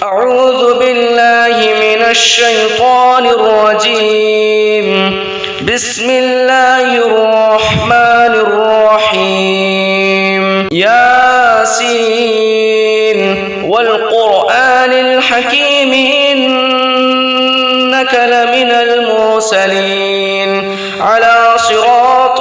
أعوذ بالله من الشيطان الرجيم. بسم الله الرحمن الرحيم. ياسين والقرآن الحكيم إنك لمن المرسلين على صراط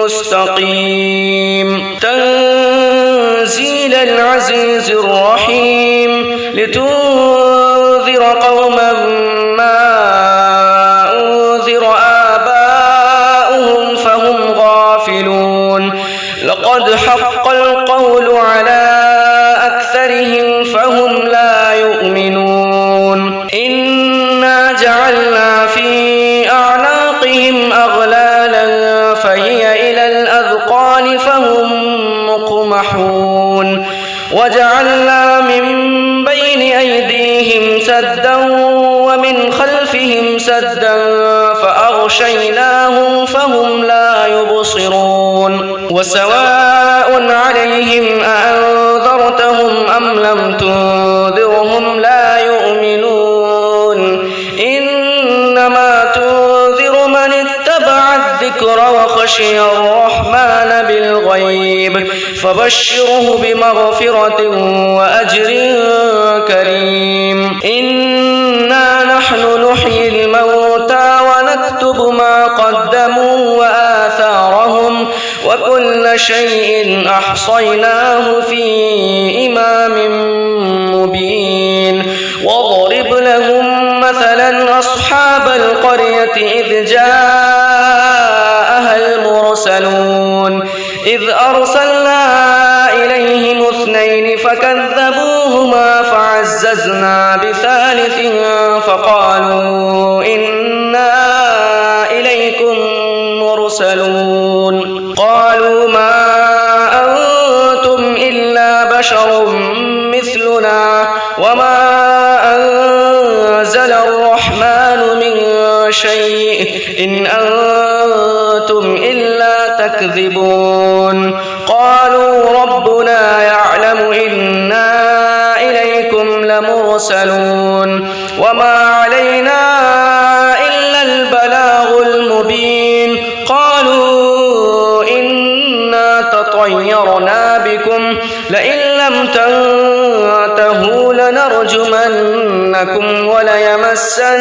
مستقيم. تنزيل العزيز الرحيم لتنذر قوما ما أنذر آباؤهم فهم غافلون. لقد حق القول على أكثرهم فهم لا يؤمنون. إنا جعلنا في أعناقهم أغلالا فهي إلى الأذقان فهم مقمحون. وجعلنا من بين أيديهم سدا ومن خلفهم سدا فأغشيناهم فهم لا يبصرون. وسواء عليهم أأنذرتهم أم لم تنذرهم لا يؤمنون. إنما تنذر من اتبع الذكر وخشي الرحمن بالغيب فبشره بمغفرة وأجر كريم. إنا نحن نحيي الموتى ونكتب ما قدموا وآثارهم وكل شيء أحصيناه في إمام مبين. واضرب لهم مثلا أصحاب القرية إذ جاءها المرسلون إذ أرسلنا إليهم اثنين فكذبوهما فعززنا بثالث فقالوا إنا إليكم مرسلون. قالوا ما أنتم إلا بشر مثلنا وما أنزل الرحمن من شيء إن أنتم إلا تكذبون. قالوا ربنا يعلم إنا إليكم لمرسلون وما علينا إلا البلاغ المبين. قالوا إنا تطيرنا بكم لئن لم تنتهوا لنرجمنكم وليمسنكم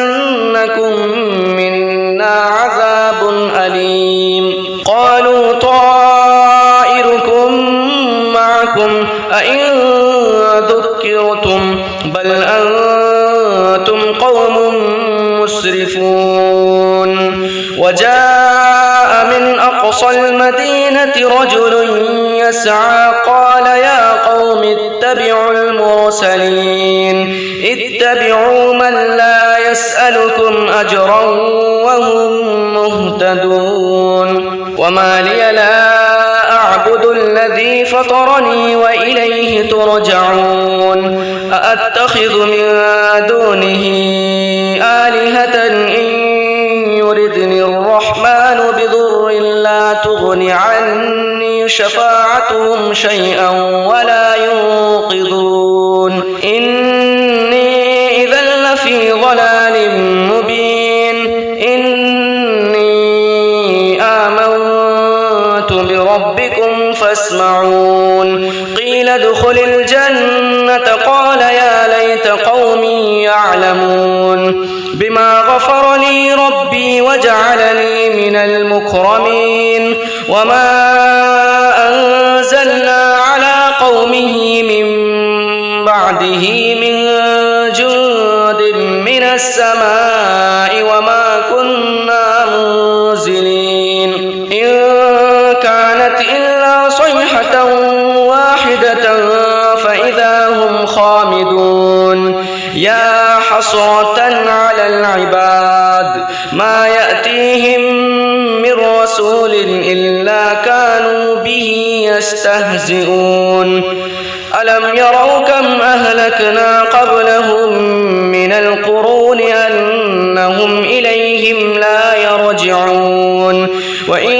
منا عذاب أليم. قالوا طائركم معكم أئن ذكرتم بل أنتم قوم مسرفون. وجاء من أقصى المدينة رجل يسعى قال يا قوم اتبعوا المرسلين اتبعوا من لا يسألكم أجرا وهم مهتدون. وما لي لا أعبد الذي فطرني وإليه ترجعون. أأتخذ من دونه آلهة إن يردني الرحمن بضر لا تغن عني شفاعتهم شيئا ولا ينقذون. إني إذا لفي ضلال مبين. إني آمنت بربكم فاسمعون. قيل ادخل الجنة قال يا ليت قومي يعلمون بما غفر لي ربي وجعلني من المكرمين. وما أنزلنا على قومه من بعده من جند من السماء وما كنا منزلين. إن كانت إلا صيحة واحدة فإذا هم خامدون. يا حسرة على العباد ما يأتيهم من رسول إلا كانوا به يستهزئون. ألم يروا كم أهلكنا قبلهم من القرون أنهم إليهم لا يرجعون. وإن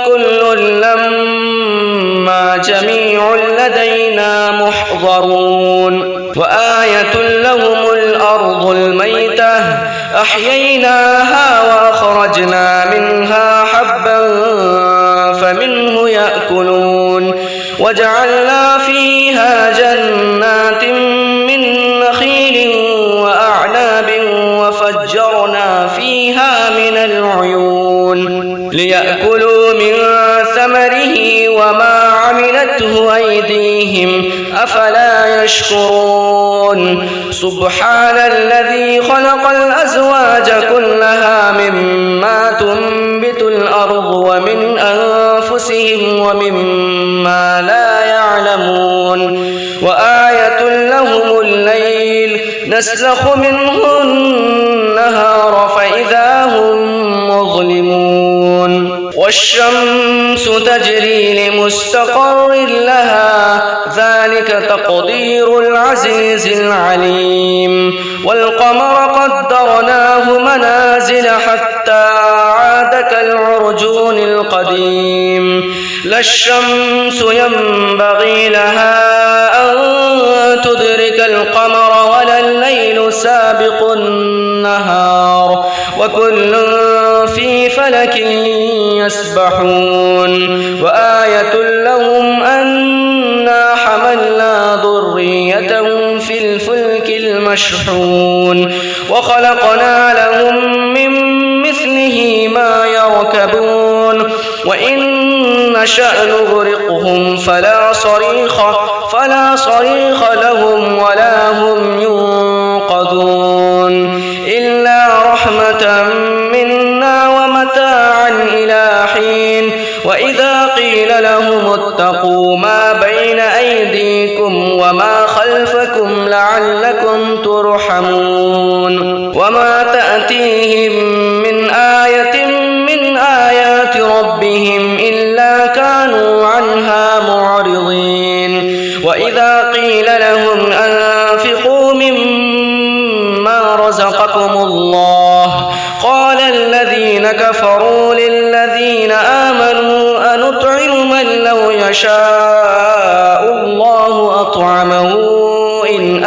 كل لما جميع لدينا محضرون. وآية لهم الأرض الميتة أحييناها وأخرجنا منها حبا فمنه يأكلون وجعلنا فيها جنات من نخيل وأعناب وفجرنا فيها من العيون ليأكلوا من ثمره وما عملته أيديهم أفلا يشكرون سبحان الذي خلق الأزواج كلها مما تنبت الأرض ومن أنفسهم ومما لا يعلمون وآية لهم الليل نسلخ منه النهار فإذا هم مظلمون والشمس تجري لمستقر لها ذلك تقدير العزيز العليم والقمر قدرناه منازل حتى عاد كالعرجون القديم لا الشمس ينبغي لها أن تدرك القمر ولا الليل سابق النهار وكل في فلك يسبحون وآية لهم أنا حملنا ذريتهم في الفلك المشحون وخلقنا لهم من مثله ما يركبون وإن نشأ نغرقهم فلا صريخ لهم ولا هم ينقذون إلا رحمة منا ومتاعا إلى حين وإذا قيل لهم اتقوا ما بين أيديكم وما خلفكم لعلكم ترحمون وما تأتيهم من آية من آيات ربهم إلا كانوا عنها معرضين وإذا قيل لهم أنفقوا مما رزقكم الله قال الذين كفروا للذين آمنوا أنطعم من لو يشاء الله أطعمه إن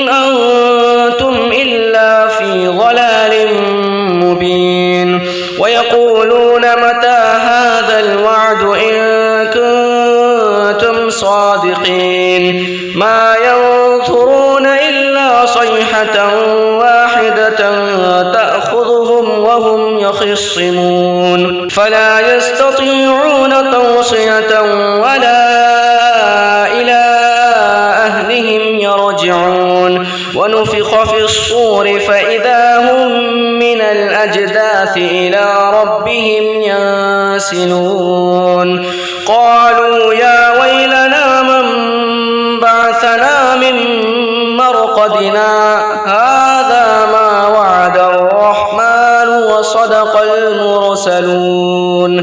أنتم إلا في ضلال مبين ويقولون متى هذا الوعد إن كنتم صادقين ما ينظرون إلا صيحة واحدة تأخذهم وهم يخصمون فلا يستطيعون توصية ولا إلى أهلهم يرجعون ونفخ في الصور فإذا هم من الأجداث إلى ربهم ينسلون قالوا يا ويلنا من بعثنا من مرقدنا هذا ما وعد الرحمن وصدق المرسلون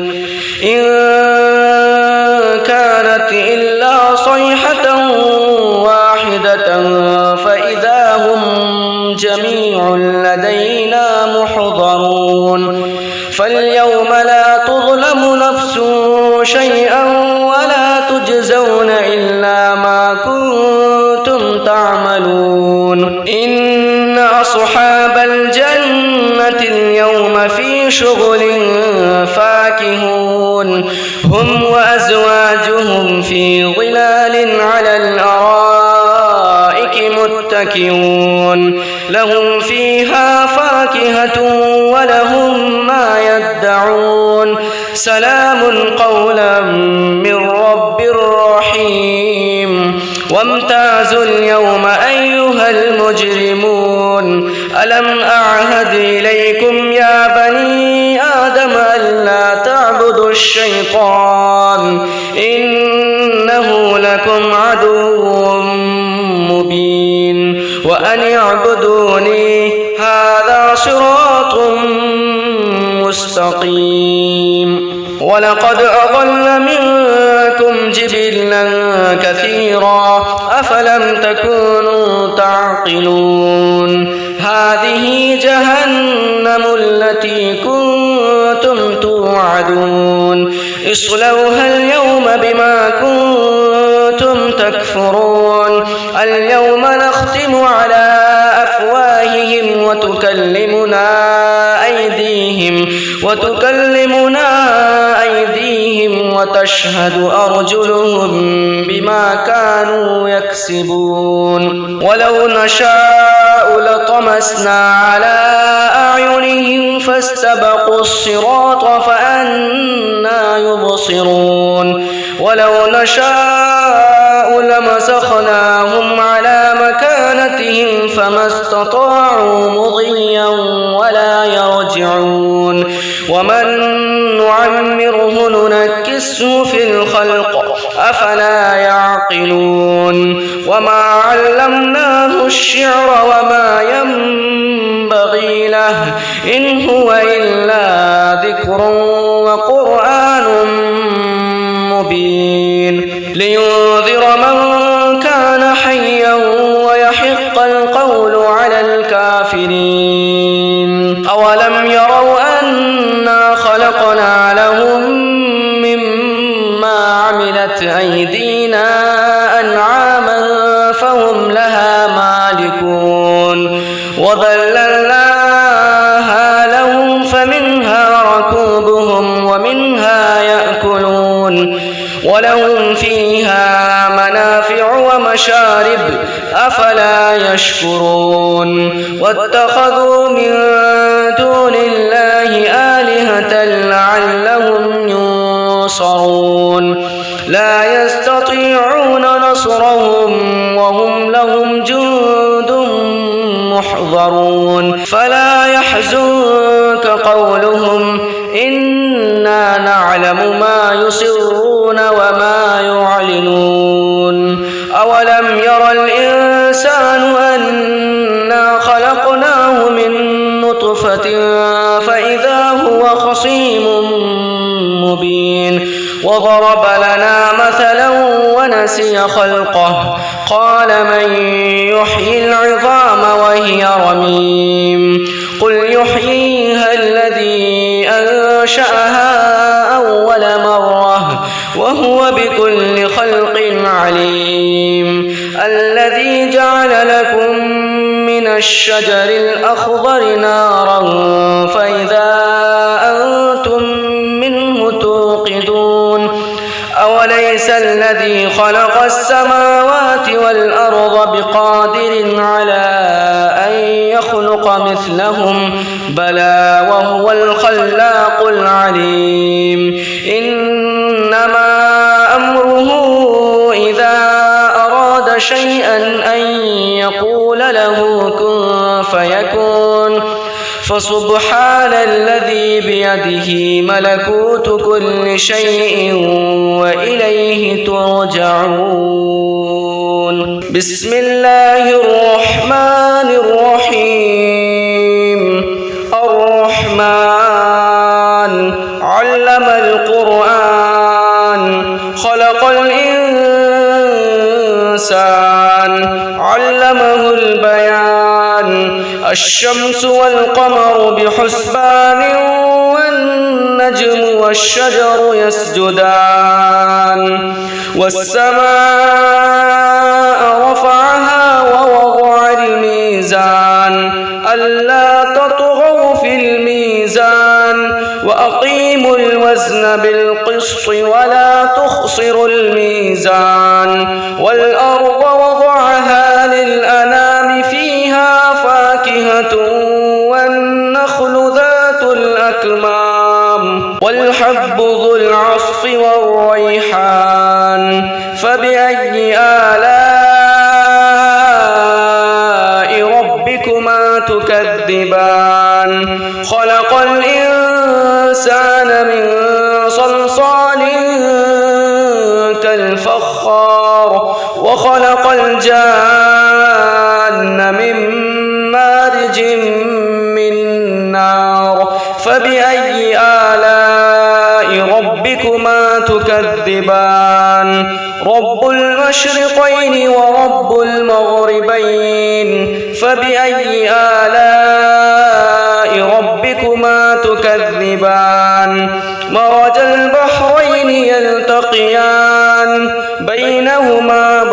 إن كانت إلا صيحة واحدة فإذا هم جميع لدينا محضرون فاليوم لا تظلم نفس شيئا ولا تجزون إلا ما كنتم تعملون إن أصحاب الجنة اليوم في شغل فاكهون هم وأزواجهم في ظلال على الأرائك متكئون لهم فيها فاكهة ولهم ما يدعون سلام قولا من رب رحيم وامتازوا اليوم أيها المجرمون ألم أعهد إليكم يا بني آدم ألا تعبدوا الشيطان إنه لكم عدو مبين وأن اعبدوني هذا صراط مستقيم ولقد أضل منكم جبلا كثيرا أفلم تكونوا تعقلون هذه جهنم التي كنتم توعدون اصلوها اليوم بما كنتم تكفرون اليوم نختم على أفواههم وتكلمنا أيديهم وتشهد أرجلهم بما كانوا يكسبون ولو نشاء لطمسنا على أعينهم فاستبقوا الصراط فأنى يبصرون ولو نشاء لمسخناهم على مكانتهم فما استطاعوا مضيا ولا يرجعون ومن نعمره ننكسه في الخلق أفلا يعقلون وما علمناه الشعر وما ينبغي له إن هو إلا ذكر وقرآن مبين لينذر من كان حيا ويحق القول على الكافرين أولم يروا أنا خلقنا لهم مما عملت أيدينا أنعاما فهم لها مالكون وذللناها لهم فمنها ركوبهم ومنها يأكلون ولهم فيها منافع ومشارب أفلا يشكرون واتخذوا من دون الله آلهة لعلهم ينصرون لا يستطيعون نصرهم وهم لهم جند محضرون فلا يحزنك قولهم إنا نعلم ما يسرون وما يعلنون أولم ير الإنسان أنا خلقناه من نطفة فإذا هو خصيم مبين وضرب لنا مثلا ونسي خلقه قال من يحيي العظام وهي رميم قل يحييها الذي أنشأها أول مرة وهو بكل خلق عليم الذي جعل لكم من الشجر الأخضر نارا فإذا أنتم منه توقدون أوليس الذي خلق السماوات والأرض بقادر على أن يخلق مثلهم بلى وهو الخلاق العليم إنما أمره إذا أراد شيئا أن يقول له كن فيكون فسبحان الذي بيده ملكوت كل شيء وإليه ترجعون بسم الله الرحمن الرحيم الرحمن علم القرآن خلق الإنسان علمه البيان الشمس والقمر بحسبان والنجم والشجر يسجدان والسماء رفعها ووضع الميزان ألا تطغوا في الميزان وأقيموا الوزن بالقسط ولا تخسروا الميزان والأرض وضعها للأنام فيها فاكهة والنخل ذات الأكمام والحب ذو العصف والريحان فبأي آلاء ربكما تكذبان خلق الإنسان من صلصال كالفخار وخلق الجان من مارج من نار فبأي آلاء ربكما تكذبان رب المشرقين ورب المغربين فبأي آلاء ربكما تكذبان مرج البحرين يلتقيان بينهما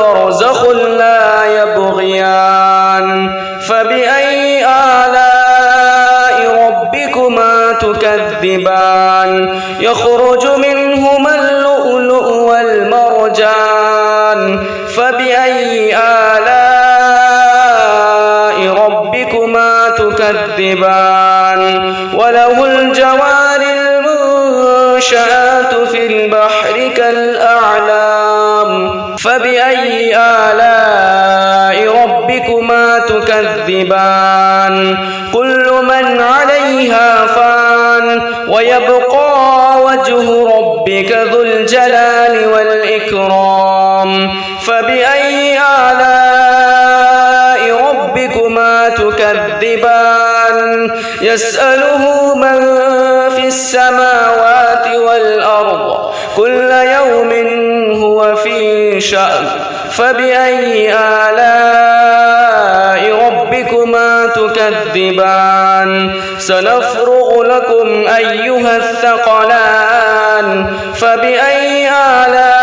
تكذبان وله الجوار المنشآت في البحر كالأعلام فبأي آلاء ربكما تكذبان كل من عليها فان ويبقى وجه ربك ذو الجلال والإكرام فبأي آلاء ربكما تكذبان يسأله من في السماوات والأرض كل يوم هو في شأن فبأي آلاء ربكما تكذبان سنفرغ لكم أيها الثقلان فبأي آلاء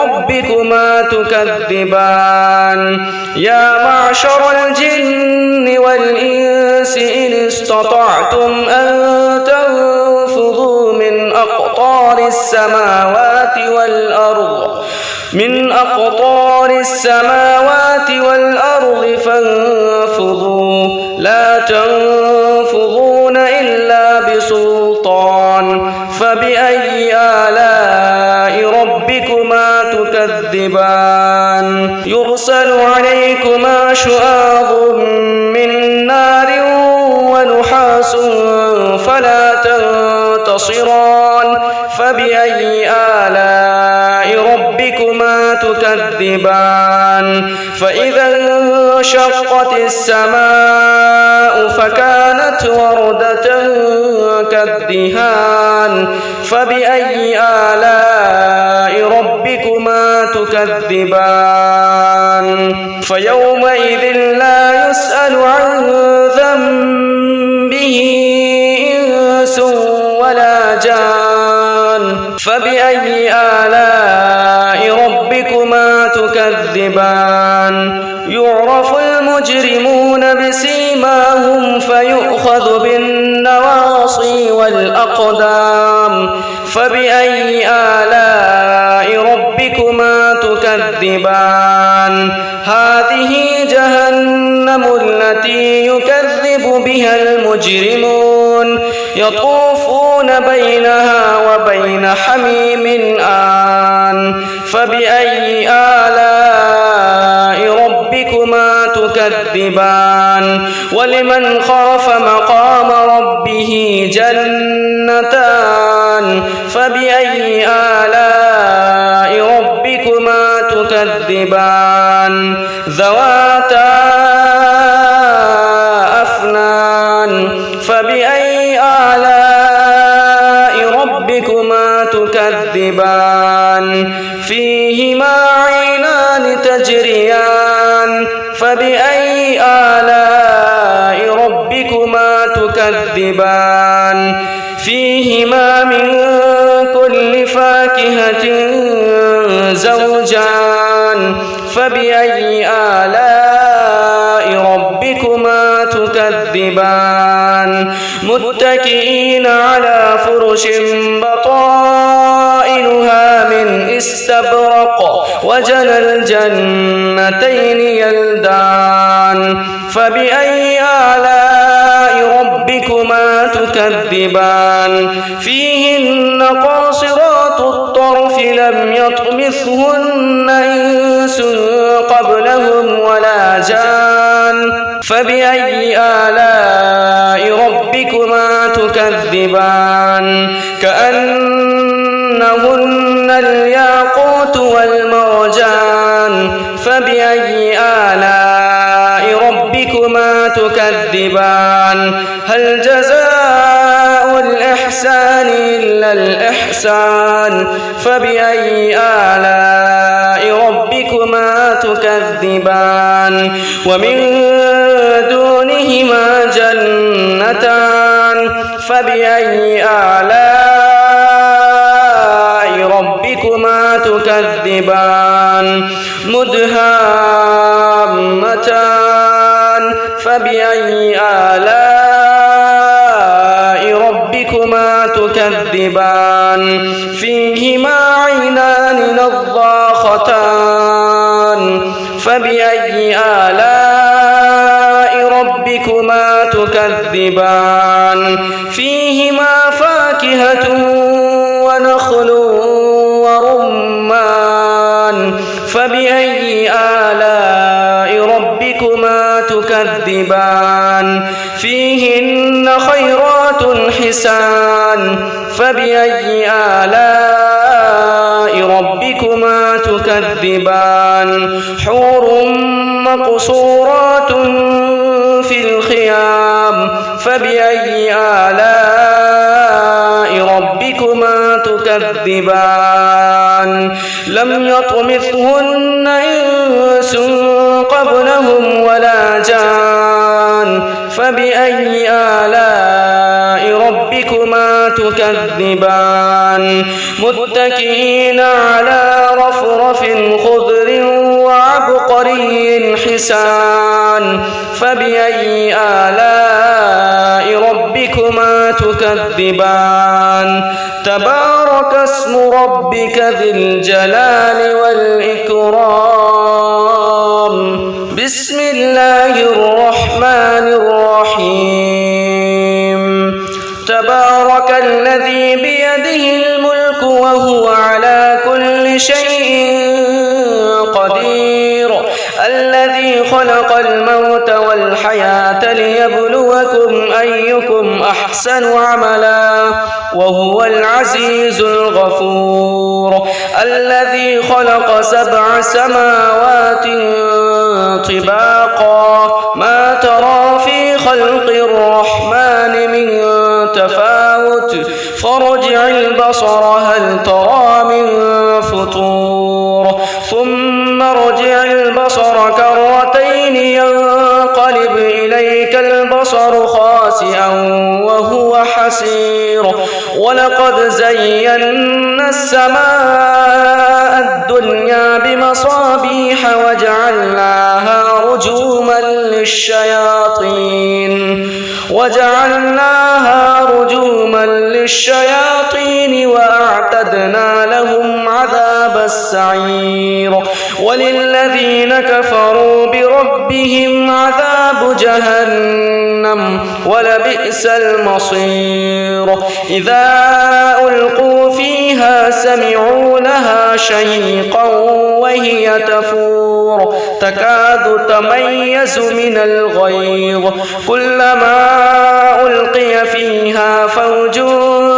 ربكما تكذبان يا معشر الجن والإنس إن استطعتم أن تنفذوا من أقطار السماوات والأرض فانفذوا لا تنفذون إلا بسلطان فبأي آلاء ربكما تكذبان يرسل عليكما شواظ من نار ونحاس فلا تنتصران فبأي آلاء ربكما تكذبان فإذا انشقت السماء فكانت وردة كالدهان فبأي آلاء ربكما تكذبان فيومئذ لا يسأل عن ذنبه إنس ولا جان فبأي آلاء ربكما تكذبان يعرف المجرمون بسيماهم فيؤخذ بالنواصي والأقدام فبأي آلاء ربكما تكذبان هذه جهنم التي يكذب بها المجرمون يطوفون بينها وبين حميم آن فبأي آلاء ربكما تكذبان ولمن خاف مقام ربه جنتان فبأي آلاء ربكما تكذبان ذواتا أفنان فبأي آلاء ربكما تكذبان فيهما عينان تجريان فبأي آلاء ربكما تكذبان فيهما من كل فاكهة زوجان فبأي آلاء ربكما تكذبان متكئين على فرش بطائنها من استبرق وجنى الجنتين يلدان فبأي آلاء ربكما تكذبان فيهن قاصرات الطرف لم يطمثهن إنس قبلهم ولا جان فبأي آلاء ربكما تكذبان كأنهن الياقوت والمرجان فبأي آلاء ربكما تكذبان هل جزاء الإحسان إلا الإحسان فبأي آلاء ربكما تكذبان ومن دونهما جنتان فبأي آلاء ربكما تكذبان مدهامتان فبأي آلاء ربكما تكذبان فيهما عينان نضاختان فبأي آلاء ربكما تكذبان فيهما فاكهة ونخل ورمان فبأي آلاء ربكما تكذبان فيهن خيرات حسان فبأي آلاء ربكما تكذبان حور مقصورات في الخيام فبأي آلاء ربكما تكذبان لم يطمثهن إنس قبلهم ولا جان فبأي آلاء ربكما تكذبان متكئين على رفرف خضر وعبقري حسان فبأي آلاء ربكما تكذبان تبارك اسم ربك ذي الجلال والإكرام بسم الله الرحمن الرحيم تبارك الذي بيده الملك وهو على كل شيء قدير الذي خلق الموت والحياة ليبلوكم أيكم أحسن عملا وهو العزيز الغفور الذي خلق 7 سماوات طباقا ما ترى في خلق الرحمن من تفاوت فارجع البصر هل ترى من فطور ثم ارجع البصر كرتين ينقلب إليك البصر خاسئا وهو حسير ولقد زينا السماء الدنيا بمصابيح وجعلناها رجوما للشياطين وأعتدنا لهم عذاب السعير وللذين كفروا بربهم عذاب جهنم ولبئس المصير إذا ألقوا فيها سمعوا لها شهيقا وهي تفور تكاد تميز من الغيظ كلما ألقي فيها فوج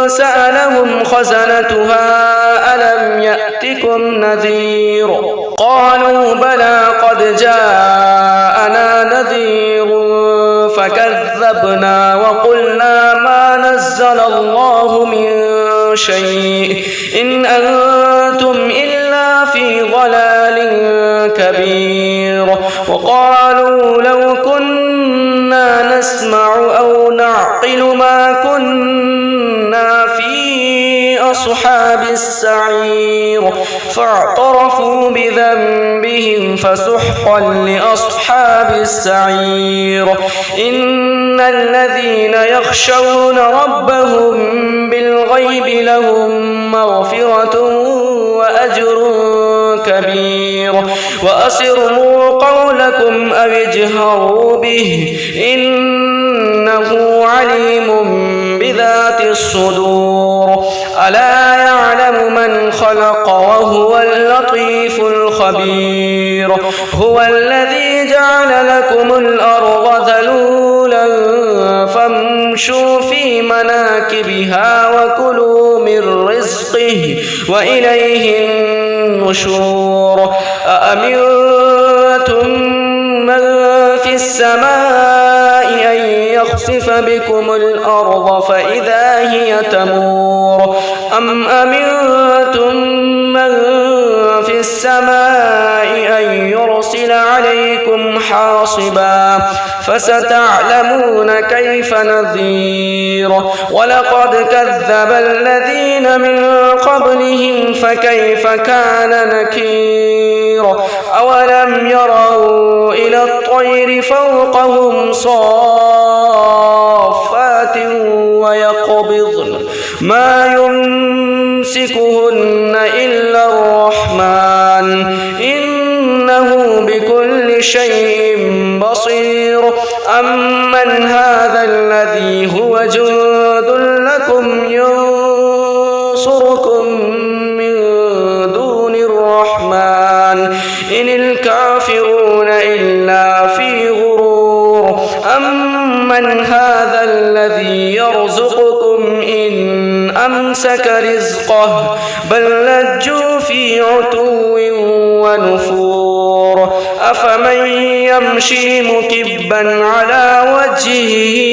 سألهم خزنتها ألم يأتكم نذير قالوا بلى قد جاءنا نذير فكذبنا وقلنا ما نزل الله من شيء إن أنتم إلا في ضلال كبير وقالوا لو كنا نسمع أو نعقل ما كنا في أصحاب السعير فاعترفوا بذنبهم فسحقا لأصحاب السعير إن الذين يخشون ربهم بالغيب لهم مغفرة وأجر كبير وأسروا قولكم أو اجهروا به إنه عليم بذات الصدور ألا يعلم من خلق وهو اللطيف الخبير هو الذي جعل لكم الأرض ذلولا فامشوا في مناكبها وكلوا من رزقه وإليه النشور أأمنتم من في السماء أن يخسف بكم الأرض فإذا هي تمور أم أمنتم من في السماء أن يرسل عليكم حاصبا فستعلمون كيف نذير ولقد كذب الذين من قبلهم فكيف كان نكير أولم يروا إلى الطير فوقهم صافات ويقبضن ما يمسكهن إلا الرحمن بكل شيء بصير أمن هذا الذي هو جند لكم ينصركم من دون الرحمن إن الكافرون إلا في غرور أمن هذا الذي يرزقكم إن أمسك رزقه بل لجوا في عتو ونفور أفمن يمشي مكبا على وجهه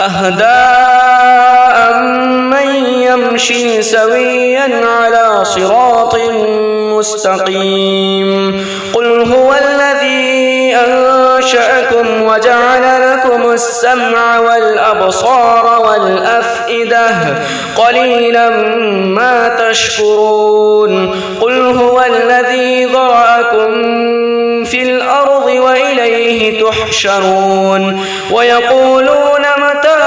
أهدى أمن يمشي سويا على صراط مستقيم قل هو الذي أنشأكم وجعل لكم السمع والأبصار والأفئدة قليلا ما تشكرون قل هو الذي ذرأكم في الأرض وإليه تحشرون ويقولون متى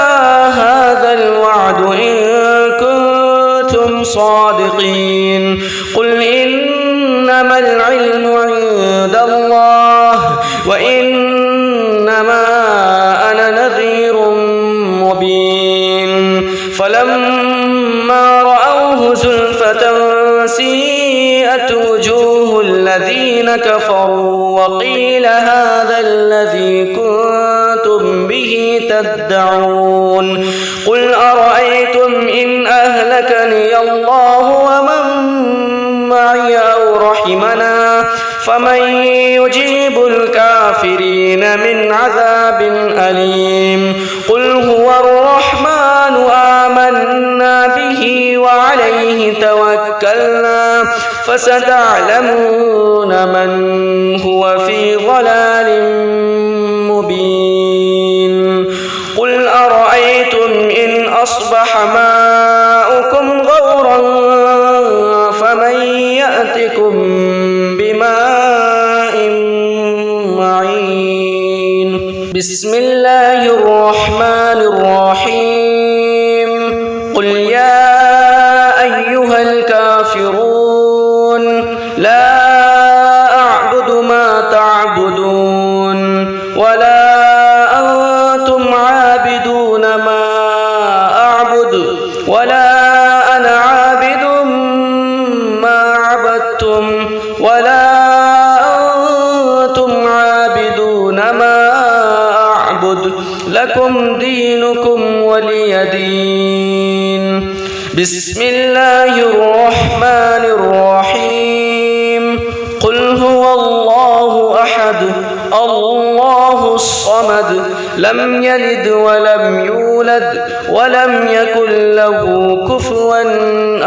هذا الوعد إن كنتم صادقين قل إنما العلم عند الله وإنما أنا نذير مبين فلما رأوه زلفة سيئت وجوه الذين كفروا وقيل هذا الذي كنتم به تدعون قل أرأيتم إن أهلكني الله ومن معي أو رحمنا فمن يجيب الكافرين من عذاب أليم قل هو الرحمن آمنا به وعليه توكلنا فستعلمون من هو في ضلال مبين قل أرأيتم إن أصبح ماؤكم غورا فمن يأتكم بماء معين بسم الله الرحمن الرحيم قل يا أيها الكافرون لا أعبد ما تعبدون ولا أنتم عابدون ما أعبد ولا أنا عابد ما عبدتم ولا أنتم عابدون ما أعبد لكم دينكم ولي دين بسم الله الرحمن الرحيم قل هو الله أحد الله الصمد لم يلد ولم يولد ولم يكن له كفوا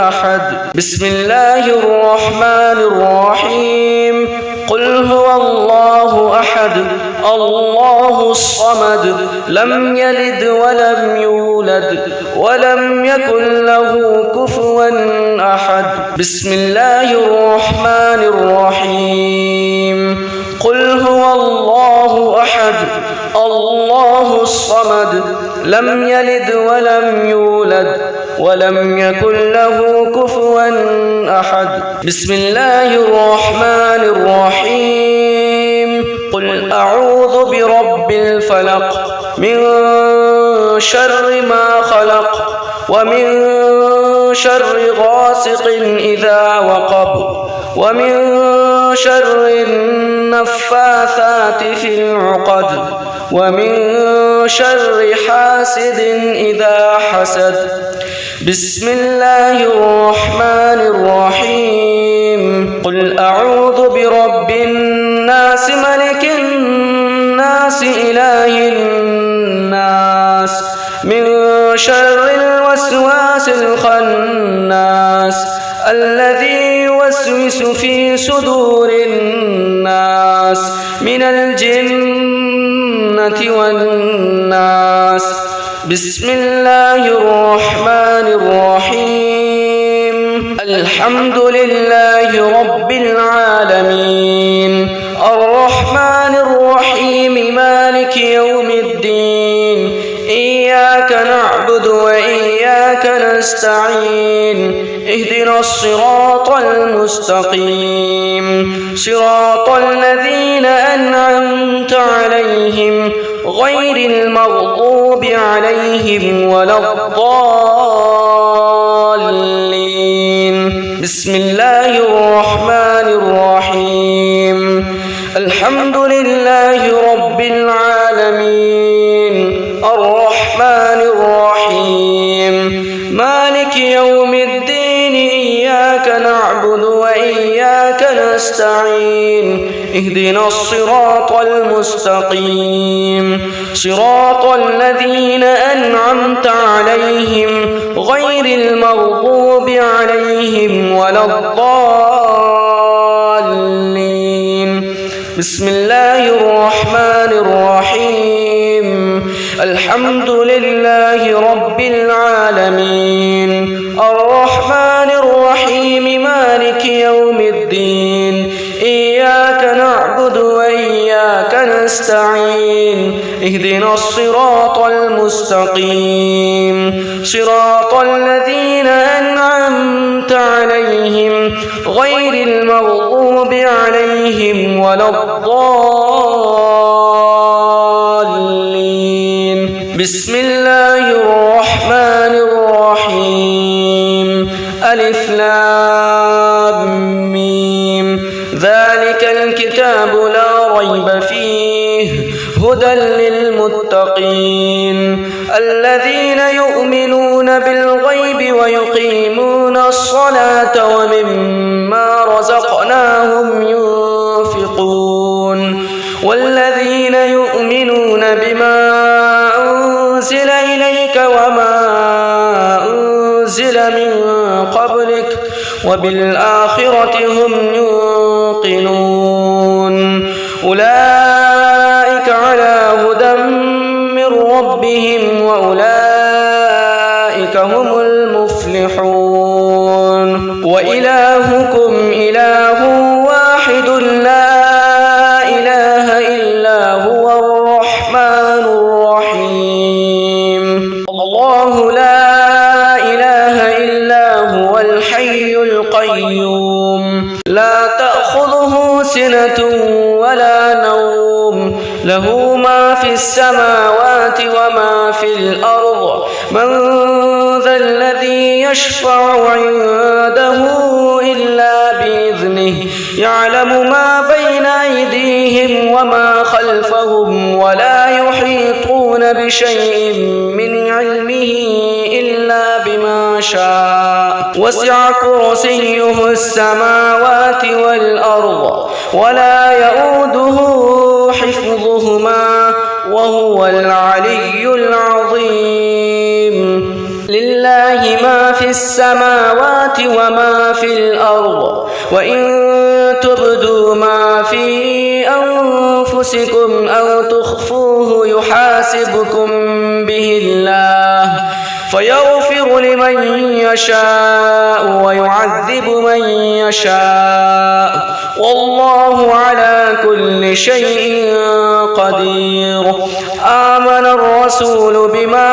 أحد بسم الله الرحمن الرحيم قل هو الله أحد الله الصمد لم يلد ولم يولد ولم يكن له كفوا أحد بسم الله الرحمن الرحيم قل هو الله أحد الله الصمد لم يلد ولم يولد ولم يكن له كفوا أحد بسم الله الرحمن الرحيم قل أعوذ برب الفلق من شر ما خلق ومن شر غاسق إذا وقب ومن شر النفاثات في العقد ومن شر حاسد إذا حسد بسم الله الرحمن الرحيم قل أعوذ برب الناس ملك الناس إله الناس من شر الوسواس الخناس الذي يوسوس في صدور الناس من الجنة والناس بسم الله الرحمن الرحيم الحمد لله رب العالمين الرحمن الرحيم مالك يوم الدين إياك نعبد وإياك نستعين اهدنا الصراط المستقيم صراط الذين أنعمت عليهم غير المغضوب عليهم ولا الضالين. بسم الله الرحمن الرحيم. الحمد لله رب العالمين الرحمن الرحيم مالك يوم الدين إياك نعبد وإياك نستعين اهدنا الصراط المستقيم صراط الذين أنعمت عليهم غير المغضوب عليهم ولا الضالين. بسم الله الرحمن الرحيم. الحمد لله رب العالمين الرحمن الرحيم مالك يوم الدين إياك نعبد وإياك نستعين اهدنا الصراط المستقيم صراط الذين أنعمت عليهم غير المغضوب عليهم ولا الضالين. بسم الله الرحمن الرحيم. ألف لام ميم. ذلك الكتاب لا ريب فيه هدى للمتقين الذين يؤمنون بالغيب ويقيمون الصلاة ومما رزقناهم ينفقون والذين يؤمنون بما أنزل إليك وما أنزل من قبلك وبالآخرة هم يوقنون أولئك على هدى من ربهم وأولئك هم المفلحون. وإلهكم إله واحد لا إله إلا هو الرحمن الرحيم. الله لا إله إلا هو الحي القيوم لا تأخذه سنة ولا نوم له ما في السماوات وما في الأرض من ذا الذي يشفع عنده إلا بإذنه يعلم ما بين أيديهم وما خلفهم ولا يحيطون بشيء من علمه إلا بما شاء وسع كرسيه السماوات والأرض ولا يؤوده حفظهما وهو العلي العظيم. لله ما في السماوات وما في الأرض وإن تبدوا ما في أنفسكم أو تخفوه يحاسبكم به الله فيغفر لمن يشاء ويعذب من يشاء والله على كل شيء قدير. آمن الرسول بما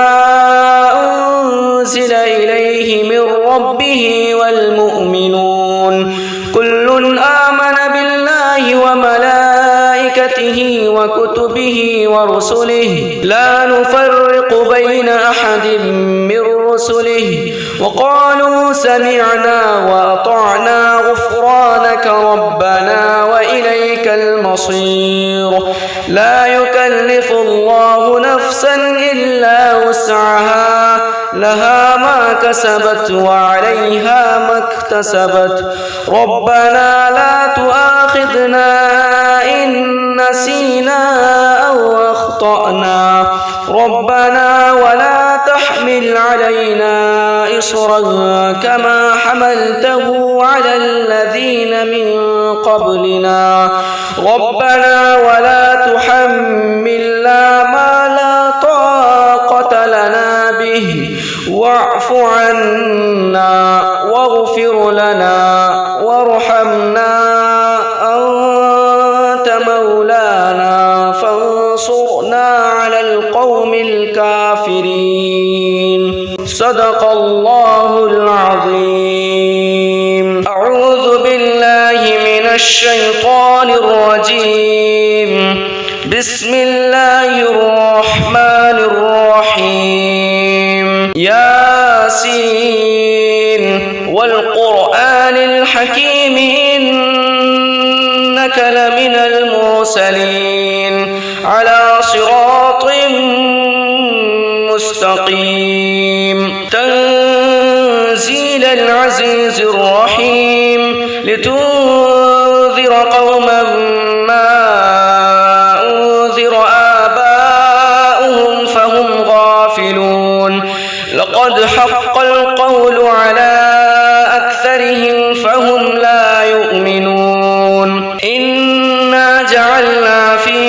أنزل إليه من ربه والمؤمنون كل آمن بالله وملائكته وكتبه ورسله لا نفرق بين أحد من رسله وقالوا سمعنا وأطعنا غفرانك ربنا وإليك المصير. لا يكلف الله نفسا إلا وسعها لها ما كسبت وعليها ما اكتسبت ربنا لا تؤاخذنا إن نسينا أو أخطأنا ربنا ولا تحمل علينا إصرا كما حملته على الذين من قبلنا ربنا ولا تحملنا ما لا طاقة لنا به واعف عنا واغفر لنا وارحمنا أنت مولانا فانصرنا على القوم الكافرين. صدق الله العظيم. الشيطان الرجيم. بسم الله الرحمن الرحيم. ياسين والقرآن الحكيم إنك لمن المرسلين على صراط مستقيم. تنزيل العزيز الرحيم لتنذر قوما ما أنذر آباؤهم فهم غافلون. لقد حق القول على أكثرهم فهم لا يؤمنون. إنا جعلنا في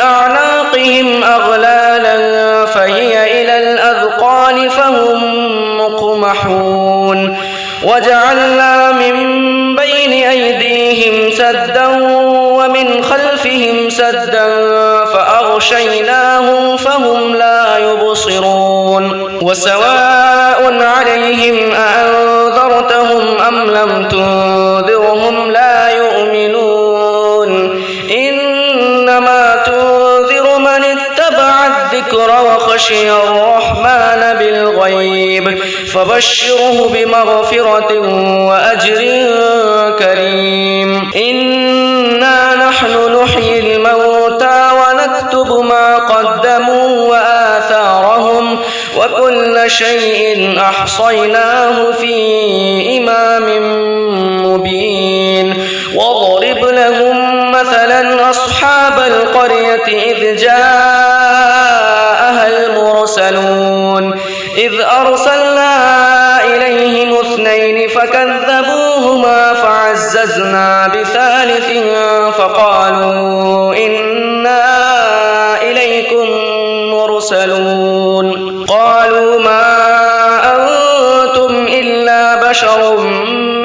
أعناقهم أغلالا فهي إلى الأذقان فهم مقمحون. وجعلنا من بين أيديهم سدا ومن خلفهم سدا فأغشيناهم فهم لا يبصرون. وسواء عليهم أأنذرتهم أم لم تنذرهم لا يؤمنون. إنما تنذر من اتبع الذكر وخشي الرحمن بالغيب فبشره بمغفرة وأجر كريم. إنا نحن نحيي الموتى ونكتب ما قدموا وآثارهم وكل شيء أحصيناه في إمام مبين. واضرب لهم مثلا أصحاب القرية إذ جاءها المرسلون إذ أرسلنا إليهم اثنين فكذبوهما فعززنا بثالث فقالوا إنا إليكم مرسلون. قالوا ما أنتم إلا بشر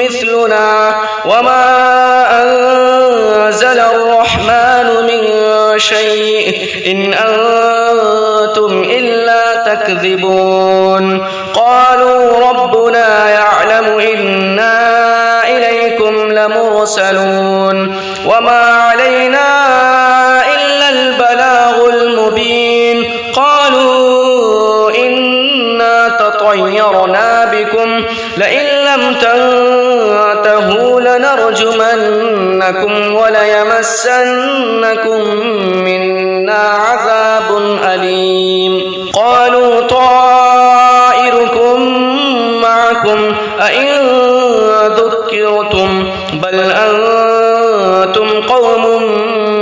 مثلنا وما أنزل الرحمن من شيء إن أنتم إلا تكذبون. قالوا ربنا يعلم إنا إليكم لمرسلون وما علينا إلا البلاغ المبين. قالوا إنا تطيرنا بكم لئن لم تنتهوا لنرجمنكم وليمسنكم منا عذاب أليم. قالوا طائركم معكم أئن ذكرتم بل أنتم قوم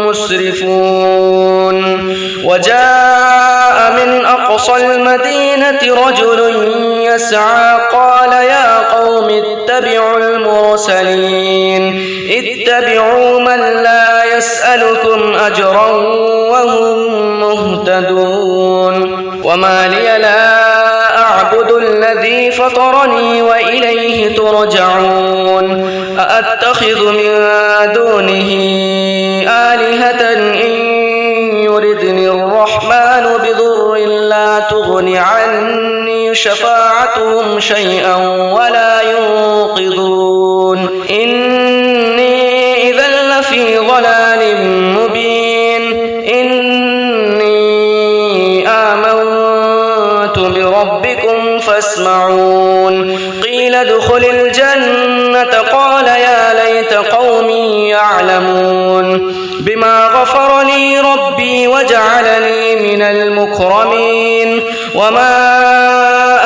مسرفون. وجاء من أقصى المدينة رجل يسعى قال يا قوم اتبعوا المرسلين اتبعوا من لا يسألكم أجرا وهم مهتدون. وما لي لا أعبد الذي فطرني وإليه ترجعون. أأتخذ من دونه آلهة إن يردني الرحمن بضر لا تغن عني شفاعتهم شيئا ولا ينقذون. إني إذا لفي ضلال مبين. إني آمنت بربكم فاسمعون. قيل ادخل الجنة قال يا ليت قومي يعلمون. بما غفر لي ربي وجعلني من المكرمين. وما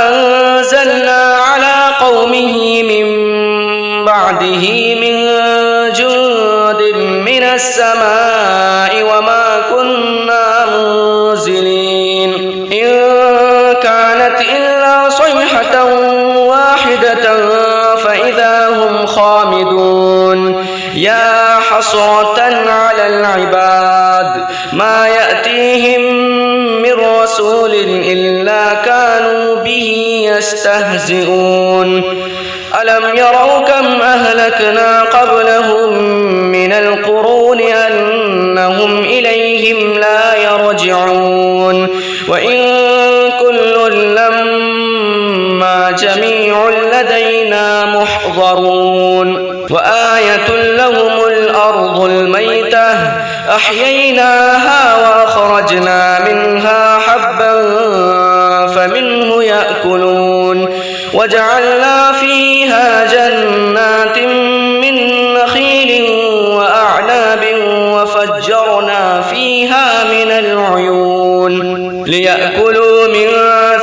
أنزلنا على قومه من بعده من جند من السماء وما كنا منزلين. إن كانت إلا صيحة واحدة فإذا هم خامدون. يا حسرة على العباد ما يأتيهم من رسول إلا كانوا به يستهزئون. ألم يروا كم أهلكنا قبلهم من القرون أنهم إليهم لا يرجعون. وإن كل لما جميع لدينا محضرون. يحضرون وآية لهم الأرض الميتة أحييناها وأخرجنا منها حبا فمنه يأكلون وجعلنا فيها جنات من نخيل وأعناب وفجرنا فيها من العيون ليأكلوا من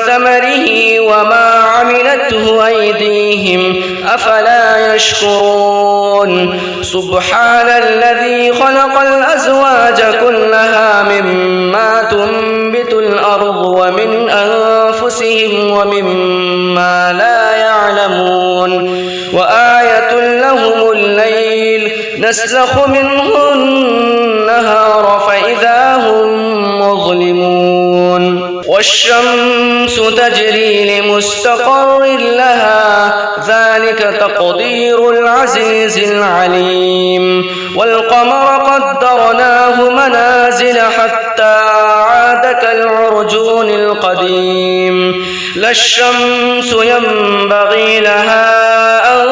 ثمره وما عملته أيديهم أفلا يشكرون سبحان الذي خلق الأزواج كلها مما تنبت الأرض ومن أنفسهم ومما لا يعلمون وآية لهم الليل نسلخ منه النهار فإذا هم مظلمون والشمس تجري لمستقر لها ذلك تقدير العزيز العليم والقمر قدرناه منازل حتى عاد كالعرجون القديم لا الشمس ينبغي لها أن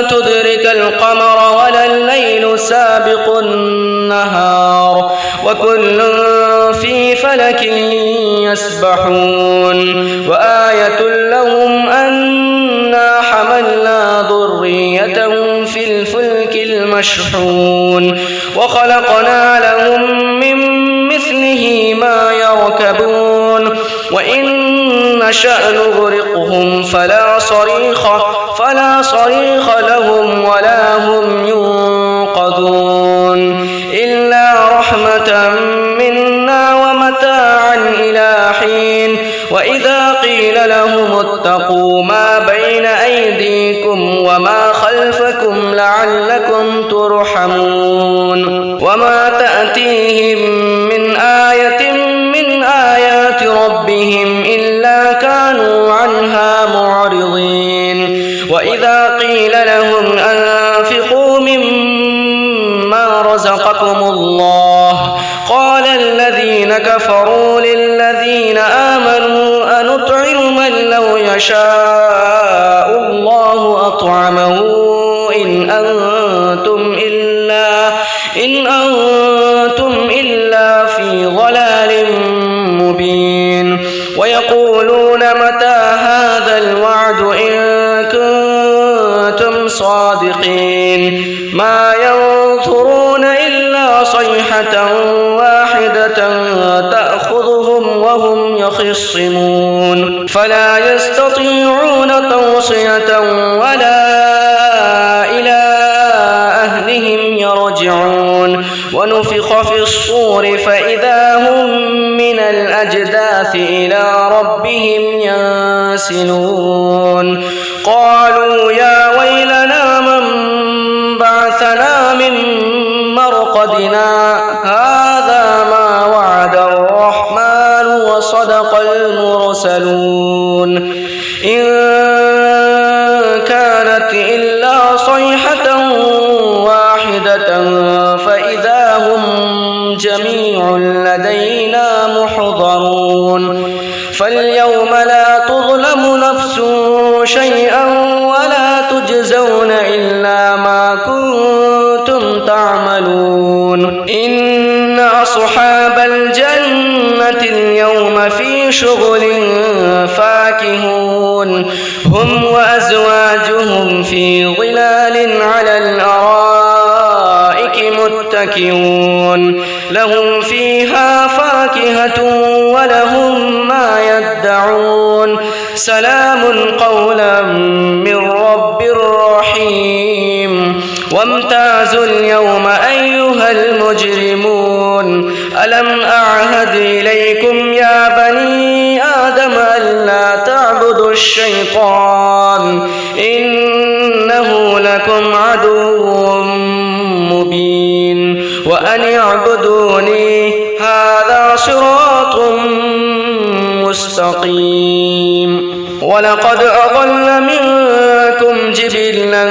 تدرك القمر ولا الليل سابق النهار وكل في فلك يسبحون وآية لهم أنا حملنا ذريتهم في الفلك المشحون وخلقنا لهم من مثله ما يركبون وإن نشأ نغرقهم فلا صريخ لهم ولا هم ينقذون إلا رحمة منا ومتاعا إلى حين وإذا قيل لهم اتقوا ما بين أيديكم وما خلفكم لعلكم ترحمون وما تأتيهم من آية من آيات ربهم إلا كانوا عنها معرضين وإذا قيل لهم أنفقوا مما رزقكم الله قال الذين كفروا للذين آمنوا أنطعم من لو يشاء الله أطعمه إن أنتم إلا في ضلال مبين ويقولون متى هذا الوعد إن كنتم صادقين ما ينظرون إلا صيحة واحدة تأخذهم وهم يخصمون فلا يستطيعون توصية ولا إلى أهلهم يرجعون ونفخ في الصور فإذا هم من الأجداث إلى ربهم ينسلون قالوا يا ويلنا من بعثنا من مرقدنا هذا ما وعد الرحمن وصدق المرسلون إن كانت إلا صيحة واحدة فإذا هم جميع لدينا محضرون فاليوم لا تظلم نفس شيئا ولا تجزون إلا ما كنتم تعملون إن أصحاب الجنة اليوم في شغل فاكهون هم وأزواجهم في ظلال على الأرائك متكئون لهم فيها فاكهة ولهم ما يدعون سلام قولا من رب رحيم وامتازوا اليوم أيها المجرمون ألم أعهد إليكم يا بني آدم ألا تعبدوا الشيطان إنه لكم عدو مبين وأن اعبدوني هذا صراط مستقيم ولقد أضل منكم جبلا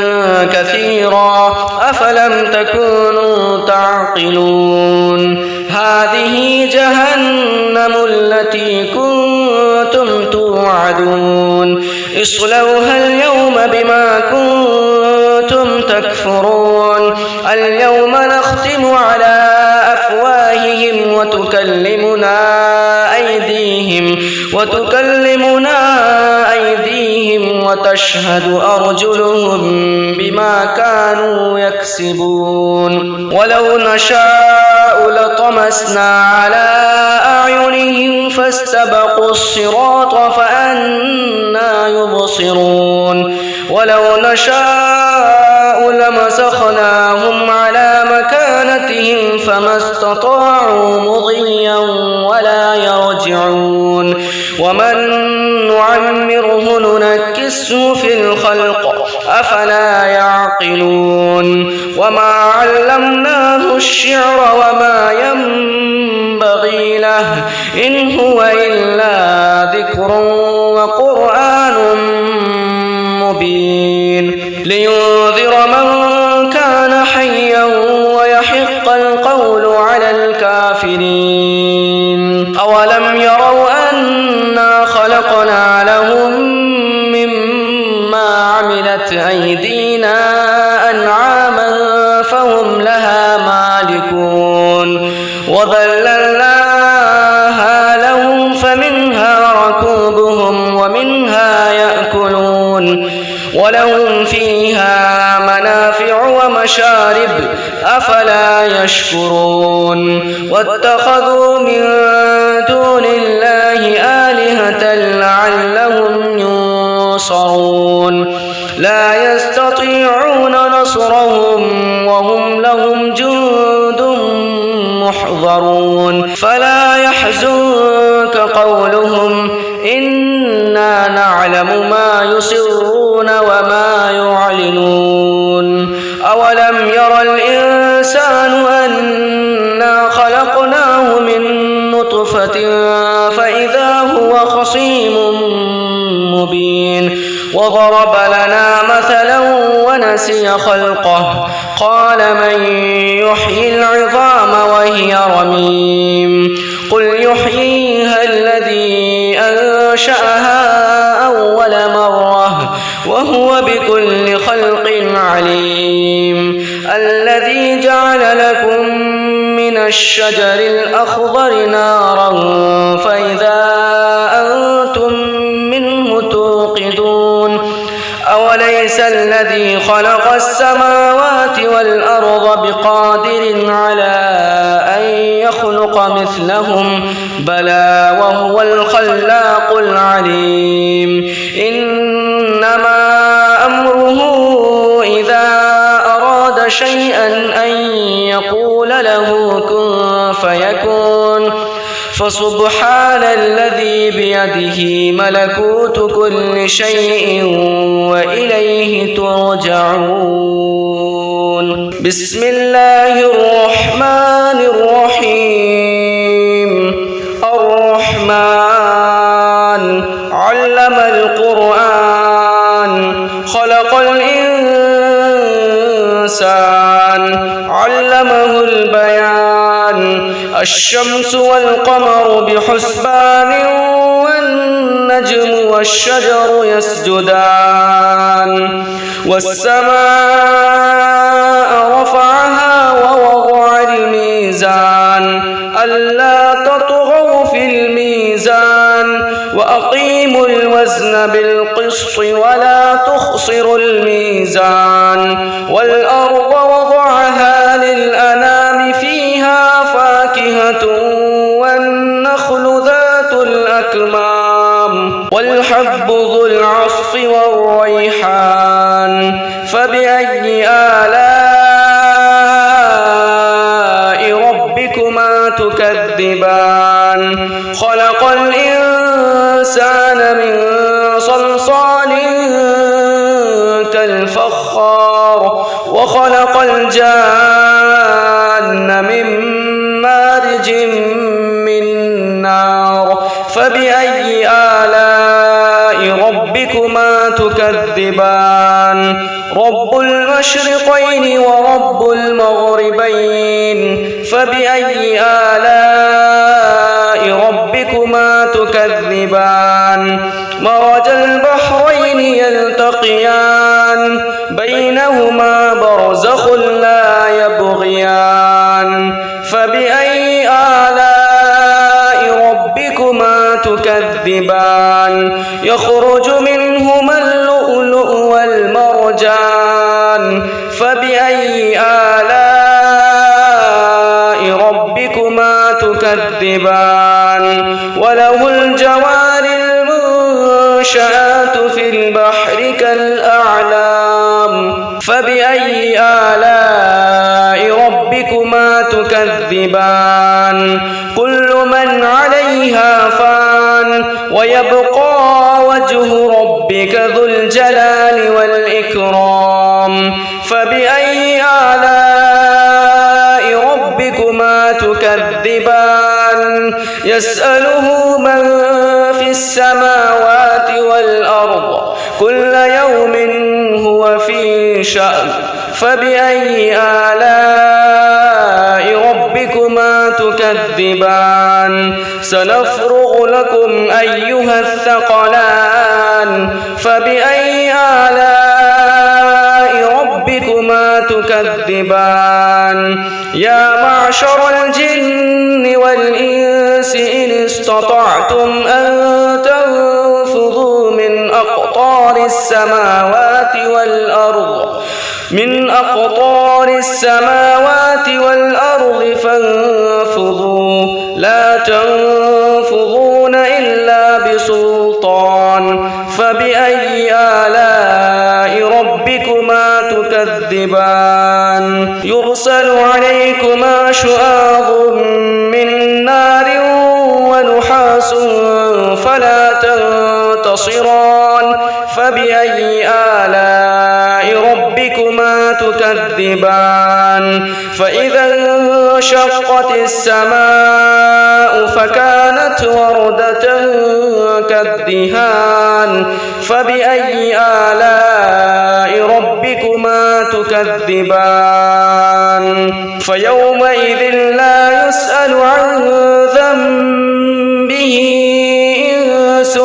كثيرا أفلم تكونوا تعقلون هذه جهنم التي كنتم توعدون اصلوها اليوم بما كنتم تكفرون اليوم نختم على أفواههم وتكلمنا أيديهم وتشهد أرجلهم بما كانوا يكسبون ولو نشاء لطمسنا على أعينهم فاستبقوا الصراط فأنى يبصرون ولو نشاء لمسخناهم على مكانتهم فما استطاعوا مضيا ولا يرجعون ومن نعمره ننكسه في الخلق أفلا يعقلون وما علمناه الشعر وما ينبغي له إن هو إلا ذكر وقرآن مبين لينذر من كان حيا ويحق القول على الكافرين أولم يروا أنا خلقنا لهم مما عملت أيدينا أنعاما فهم لها مالكون وذللناها لهم فمنها ركوبهم ومنها يأكلون ولهم فيها منافع ومشارب أفلا يشكرون واتخذوا من دون الله آلهة لعلهم ينصرون لا يستطيعون نصرهم وهم لهم جند محضرون فلا يحزنك قولهم إنا نعلم ما يسرون وما يعلنون أولم ير الإنسان أنا خلقناه من نطفة فإذا هو خصيم مبين وضرب لنا مثلا ونسي خلقه قال من يحيي العظام وهي رميم قل يحييها الذي أنشأها أول مرة وهو بكل خلق عليم الذي جعل لكم من الشجر الأخضر نارا فإذا أنتم منه توقدون أوليس الذي خلق السماوات والأرض بقادر على أن يخلق مثلهم بلى وهو الخلاق العليم إنما أمره إذا أراد شيئا أن يقول له كن فيكون فسبحان الذي بيده ملكوت كل شيء وإليه ترجعون بسم الله الرحمن الرحيم الرحمن علم القرآن خلق الإنسان علمه البيان الشمس والقمر بحسبان والنجم والشجر يسجدان والسماء رفعها ووضع الميزان ألا تطغوا في الميزان وأقيموا الوزن بالقسط ولا تخسروا الميزان والأرض وضعها للأنام فيها فاكهة والنخل ذات الأكمام والحب ذو العصف والريحان فبأي آلاء ربكما تكذبان خلق الإنسان من صلصال كالفخار وخلق الجان من مارج من نار فبأي آلاء ربكما تكذبان رب المشرقين ورب المغربين فبأي آلاء ربكما تكذبان مرج البحرين يلتقيان بينهما برزخ لا يبغيان فبأي آلاء ربكما تكذبان يخرج منهما اللؤلؤ والمرجان فبأي آلاء ربكما تكذبان وله الجوار المنشآت في البحر كالأعلام فبأي آلاء ربكما تكذبان كل من عليها فان ويبقى وجه ربك ذو الجلال والإكرام فبأي آلاء ربكما تكذبان يسأله من في السماوات والأرض كل يوم هو في شأن فبأي آلاء ربكما تكذبان سنفرغ لكم أيها الثقلان فبأي آلاء ربكما تكذبان يا معشر الجن والإنس إن استطعتم أن تنفذوا من أقطار السماوات والأرض فانفذوا لا تنفذون إلا بسلطان فبأي آلاء ربكما تكذبان يرسل عليكما شواظ من نار ونحاس فلا تنتصران فبأي آلاء ربكما تكذبان فإذا انشقت السماء فكانت وردة كالدهان فبأي آلاء ربكما تكذبان فيومئذ لا يسأل عن ذنبه إنس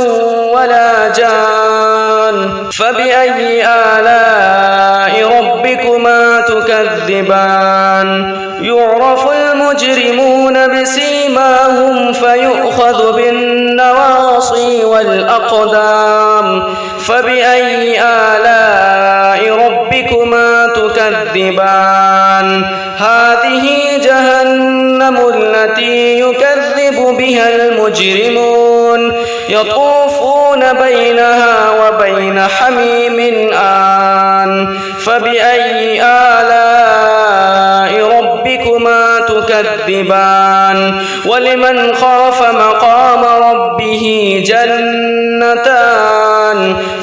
ولا جان فبأي آلاء ربكما تكذبان يعرف المجرمون بسيماهم فيؤخذ بالنواصي والأقدام فبأي آلاء ربكما تكذبان هذه جهنم التي يكذب بها المجرمون يطوفون بينها وبين حميم آن فبأي آلاء ربكما تكذبان ولمن خاف مقام ربه جنتان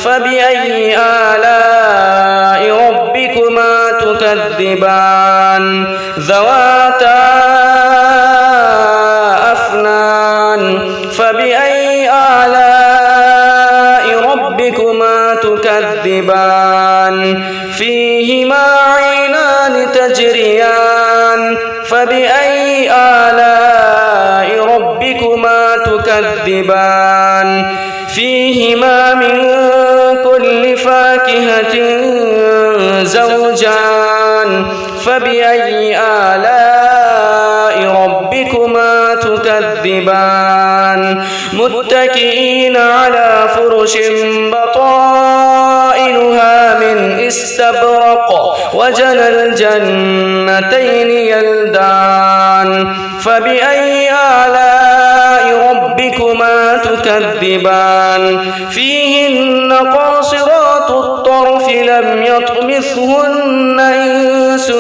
فبأي آلاء ربكما تكذبان ذواتا أفنان فبأي آلاء ربكما تكذبان فيهما عينان تجريان فبأي آلاء ربكما تكذبان فيهما من كل فاكهة زوجان فبأي آلاء ربكما تكذبان متكئين على فرش بطائنها من استبرق وجنى الجنتين يلدان فبأي آلاء ربكما تكذبان فيهن قاصرات الطرف لم يطمثهن إنس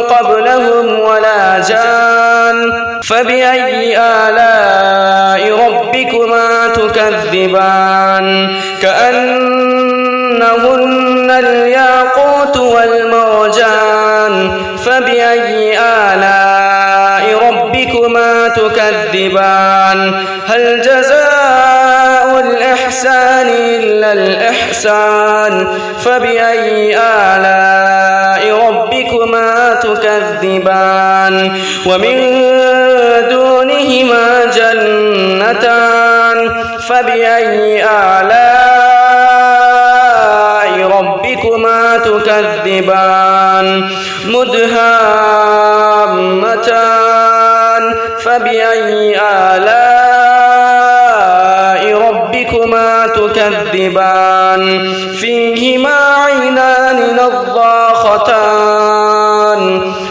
قبلهم ولا جان فبأي آلاء ربكما تكذبان كأنهن الياقوت والمرجان فبأي آلاء ربكما تكذبان هل جزاء الإحسان إلا الإحسان فبأي آلاء ربكما تكذبان ومن دونهما جنتان فبأي آلاء تكذبان مدهامتان فبأي آلاء ربكما تكذبان فيهما عينان نضاختان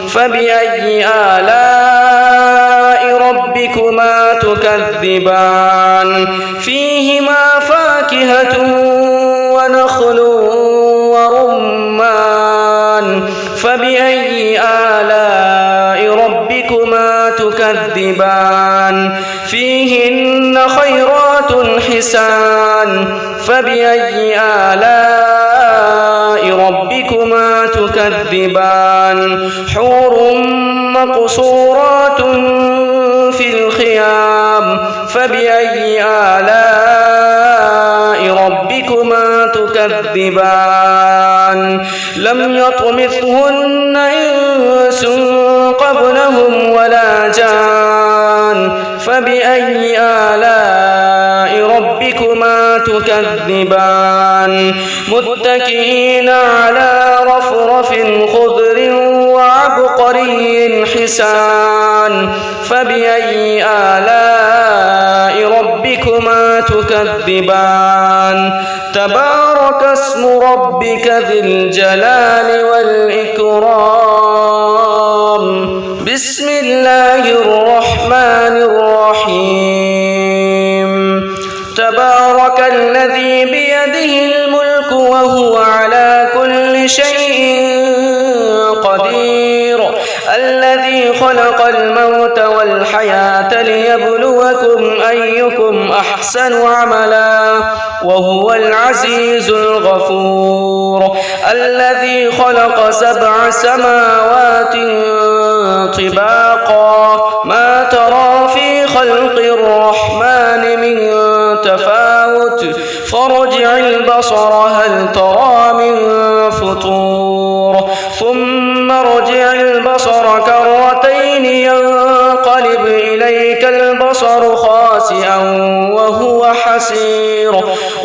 فبأي آلاء ربكما تكذبان فيهما فاكهة ونخل ورمان فبأي آلاء ربكما تكذبان فيهن خيرات حسان فبأي آلاء ربكما تكذبان حور مقصورات في الخيام فبأي آلاء ربكما تكذبان لم يطمثهن إنس قبلهم ولا جان فبأي آلاء ربكما تكذبان متكئين على رفرف خضر وعبقري حسان فبأي آلاء ربكما تكذبان تبارك اسم ربك ذي الجلال والإكرام بسم الله الرحمن الرحيم تبارك الذي بيده الملك وهو على كل شيء قدير الذي خلق الموت والحياة ليبلوكم أيكم أحسن عملا وهو العزيز الغفور الذي خلق 7 سماوات طباقا ما ترى في خلق الرحمن من تفاوت فارجع البصر هل ترى من فطور ثم ارجع البصر كرتين ينقلب إليك البصر خاسئا وهو حسير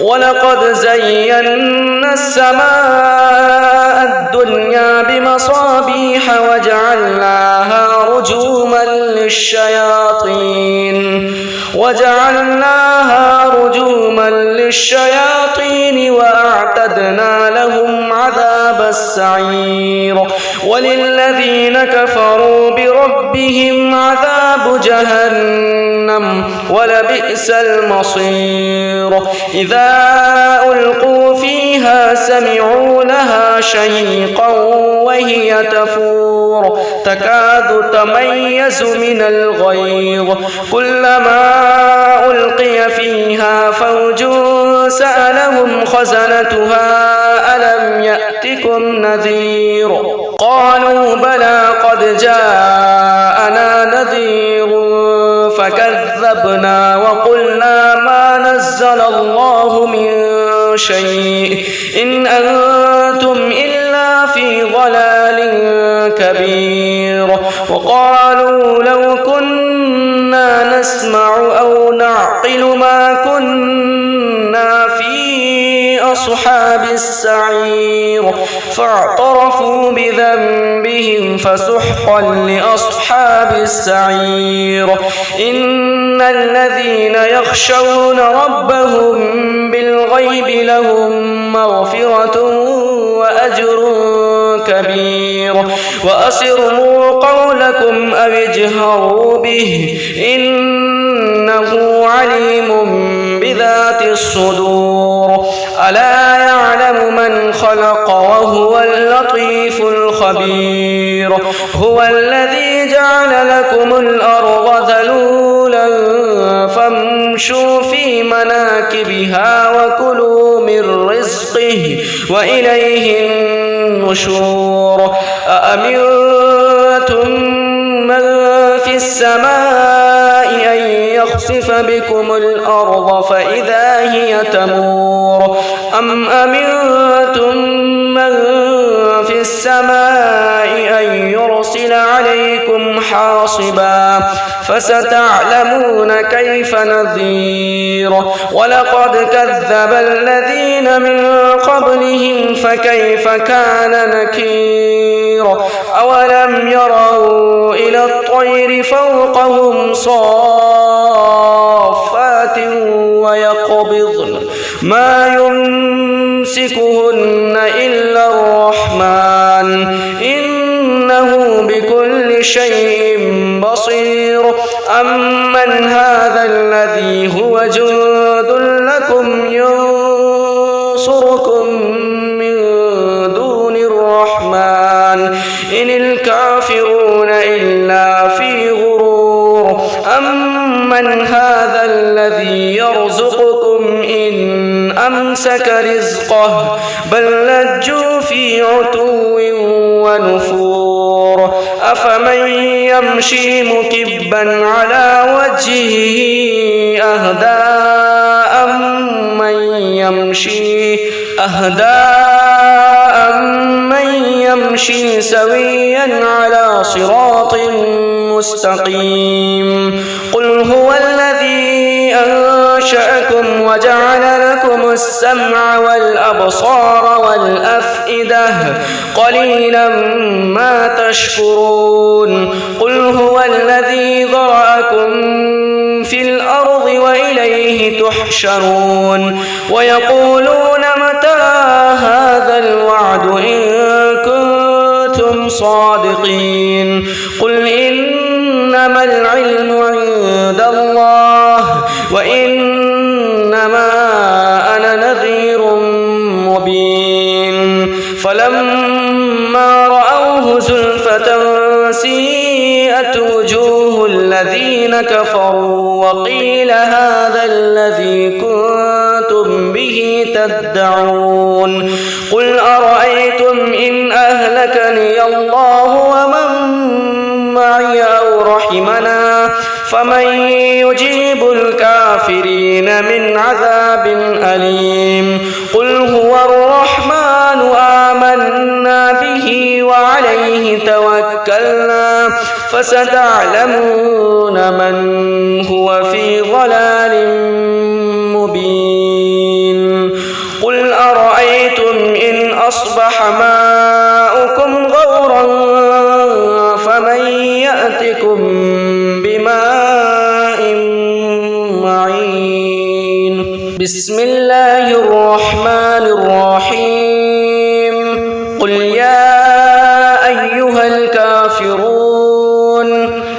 ولقد زينا السماء الدنيا بمصابيح وجعلناها رجوما للشياطين وأعتدنا لهم عذاب السعير وللذين كفروا بربهم عذاب جهنم ولبئس المصير إذا ألقوا فيها سمعوا لها شهيقا وهي تفور تكاد تميز من الغيظ كلما ألقي فيها فوج سألهم خزنتها ألم يأتكم نذير قالوا بلى قد جاءنا نذير فكذبنا وقلنا ما نزل الله من شيء إن أنتم إلا في ضلال كبير وقالوا لو كنا نسمع أو نعقل ما كنا في أصحاب السعير فاعترفوا بذنبهم فسحقا لأصحاب السعير إن الذين يخشون ربهم بالغيب لهم مغفرة وأجر كبير وأسروا قولكم أو اجهروا به إنه عليم بذات الصدور ألا يعلم من خلق وهو اللطيف الخبير هو الذي جعل لكم الأرض ذلولا فامشوا في مناكبها وكلوا من رزقه وإليه النشور أأمنتم من في السماء أن يخسف بكم الأرض فإذا هي تمور أم أمنتم من في السماء السماء أن يرسل عليكم حاصبا فستعلمون كيف نذير ولقد كذب الذين من قبلهم فكيف كان نكير أولم يروا إلى الطير فوقهم صافات ويقبضن ما يمسكهن إلا الرحمن إنه بكل شيء بصير أمن هذا الذي هو جند لكم ينصركم من دون الرحمن إن الكافرون إلا في غرور أمن هذا الذي يرزقكم إن أمسك رزقه بل لجوا في عتو ونفور أفمن يمشي مكبا على وجهه أهدى أمن يمشي سويا على صراط مستقيم قل هو الذي أنشأكم وجعل لكم السمع والأبصار والأفئدة قليلا ما تشكرون قل هو الذي ذرأكم في الأرض وإليه تحشرون ويقولون متى هذا الوعد إن كنتم صادقين قل إنما العلم عند الله وإنما أنا نذير مبين فلما رأوه زلفة سيئت وجوه الذين كفروا وقيل هذا الذي كنتم به تدعون قل أرأيتم إن أهلكني الله ومن معي أو رحمنا فمن يجيب الكافرين من عذاب أليم قل هو الرحمن آمنا به وعليه توكلنا فستعلمون من هو في ضلال مبين قل أرأيتم إن أصبح ماؤكم غورا فمن يأتكم بماء معين بسم الله الرحمن الرحيم قل يا أيها الكافرون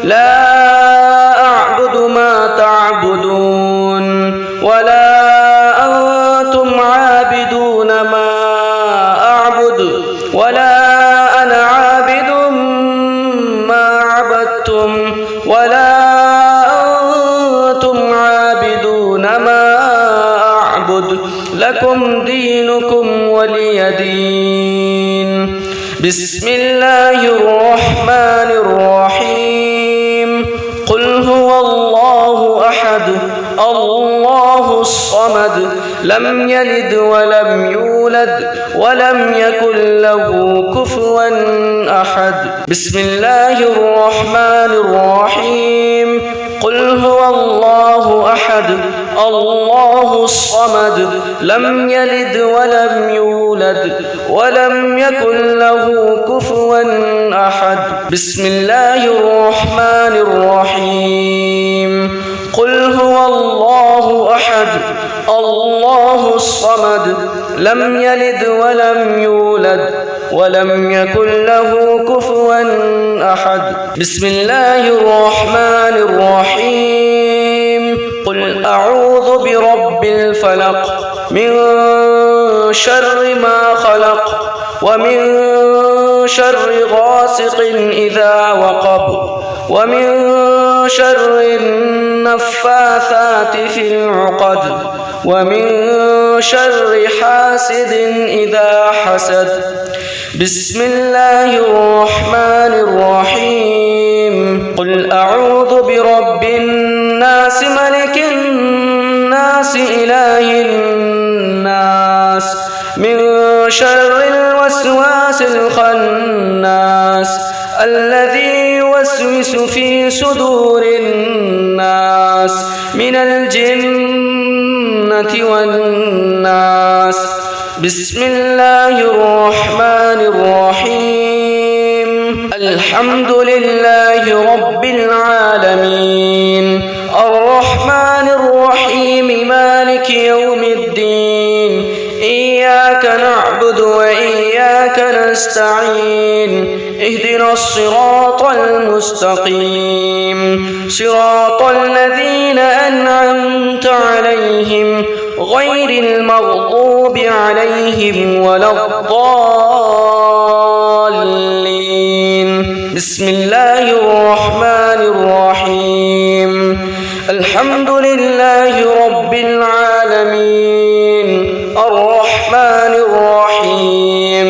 لا أعبد ما تعبدون ولا أنتم عابدون ما أعبد ولا أنا عابد ما عبدتم ولا أنتم عابدون ما أعبد لكم دينكم ولي دين بسم الله الرحمن الرحيم قل هو الله أحد الله الصمد لم يلد ولم يولد ولم يكن له كفوا أحد بسم الله الرحمن الرحيم قل هو الله أحد الله الصمد لم يلد ولم يولد ولم يكن له كفوا أحد بسم الله الرحمن الرحيم قل هو الله أحد الله الصمد لم يلد ولم يولد ولم يكن له كفوا أحد بسم الله الرحمن الرحيم قل أعوذ برب الفلق من شر ما خلق ومن شر غاسق إذا وقب ومن شر النفاثات في العقد ومن شر حاسد إذا حسد بسم الله الرحمن الرحيم قل أعوذ برب الناس ملك الناس إله الناس من شر الوسواس الخناس الذي يوسوس في صدور الناس من الجنة والناس. بسم الله الرحمن الرحيم. الحمد لله رب العالمين، الرحمن الرحيم، مالك يوم الدين، إياك نعبد وإياك نستعين، اهدنا الصراط المستقيم، صراط الذين أنعمت عليهم غير المغضوب عليهم ولا الضالين. بسم الله الرحمن الرحيم. الحمد لله رب العالمين، الرحمن الرحيم،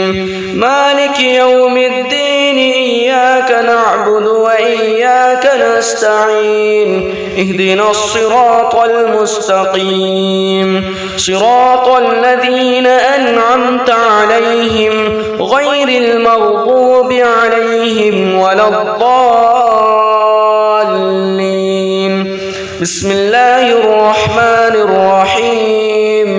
مالك يوم الدين، إياك نعبد وإياك نستعين، اهدنا الصراط المستقيم، صراط الذين أنعمت عليهم غير المغضوب عليهم ولا الضالين. بسم الله الرحمن الرحيم.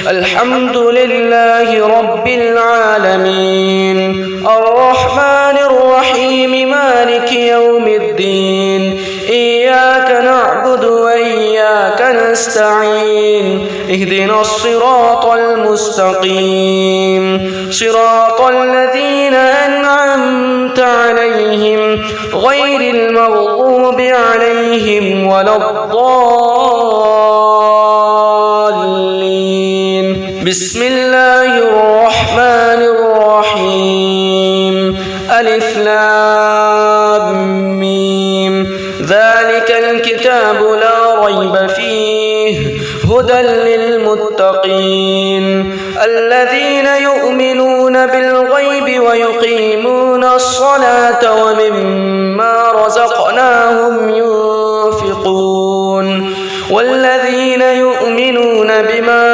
الحمد لله رب العالمين، الرحمن الرحيم، مالك يوم الدين، إياك نعبد وإياك نستعين، اهدنا الصراط المستقيم، صراط الذين أنعمت عليهم غير المغضوب عليهم ولا الضالين. بسم الله الرحمن الرحيم. ألف لام ميم. ذلك الكتاب لا ريب فيه هدى للمتقين الذين يؤمنون بالغيب ويقيمون الصلاة ومما رزقناهم ينفقون والذين يؤمنون بما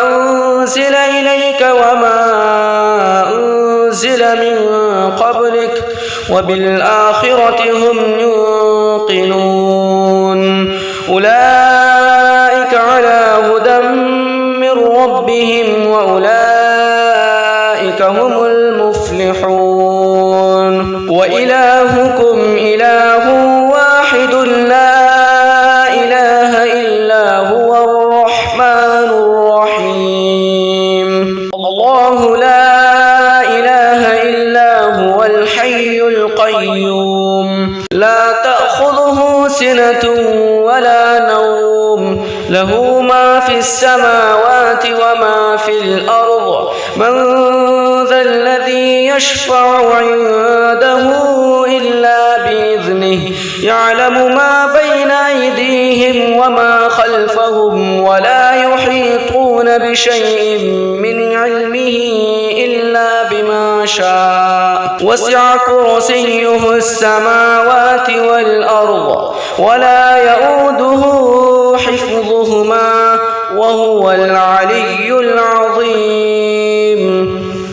أنزل إليك وما أنزل من قبلك وبالآخرة هم يوقنون أولئك على هدى من ربهم وأولئك هم المفلحون وإلهكم إله واحد لا إله إلا هو الرحمن الرحيم الله لا إله إلا هو الحي القيوم لا تأخذه سنة ولا نوم له ما في السماوات وما في الأرض من ذا الذي يشفع عنده إلا بإذنه يعلم ما بين أيديهم وما خلفهم ولا يحيطون بشيء من علمه إلا بما شاء وسع كرسيه السماوات والأرض ولا يؤوده حفظهما وهو العلي العظيم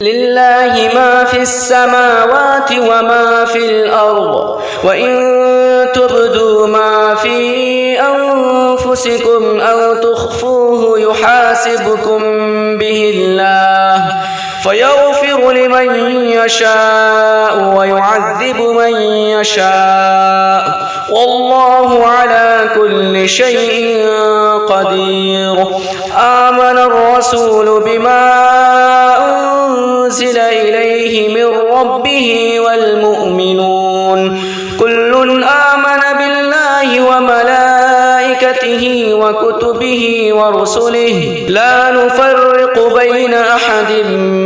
لله ما في السماوات وما في الأرض وإن تبدوا ما في أنفسكم أو تخفوه يحاسبكم به الله فيغفر لمن يشاء ويعذب من يشاء والله على كل شيء قدير آمن الرسول بما أنزل إليه من ربه والمؤمنون كل آمن بالله وملائكته وكتبه ورسله لا نفرق بين أحد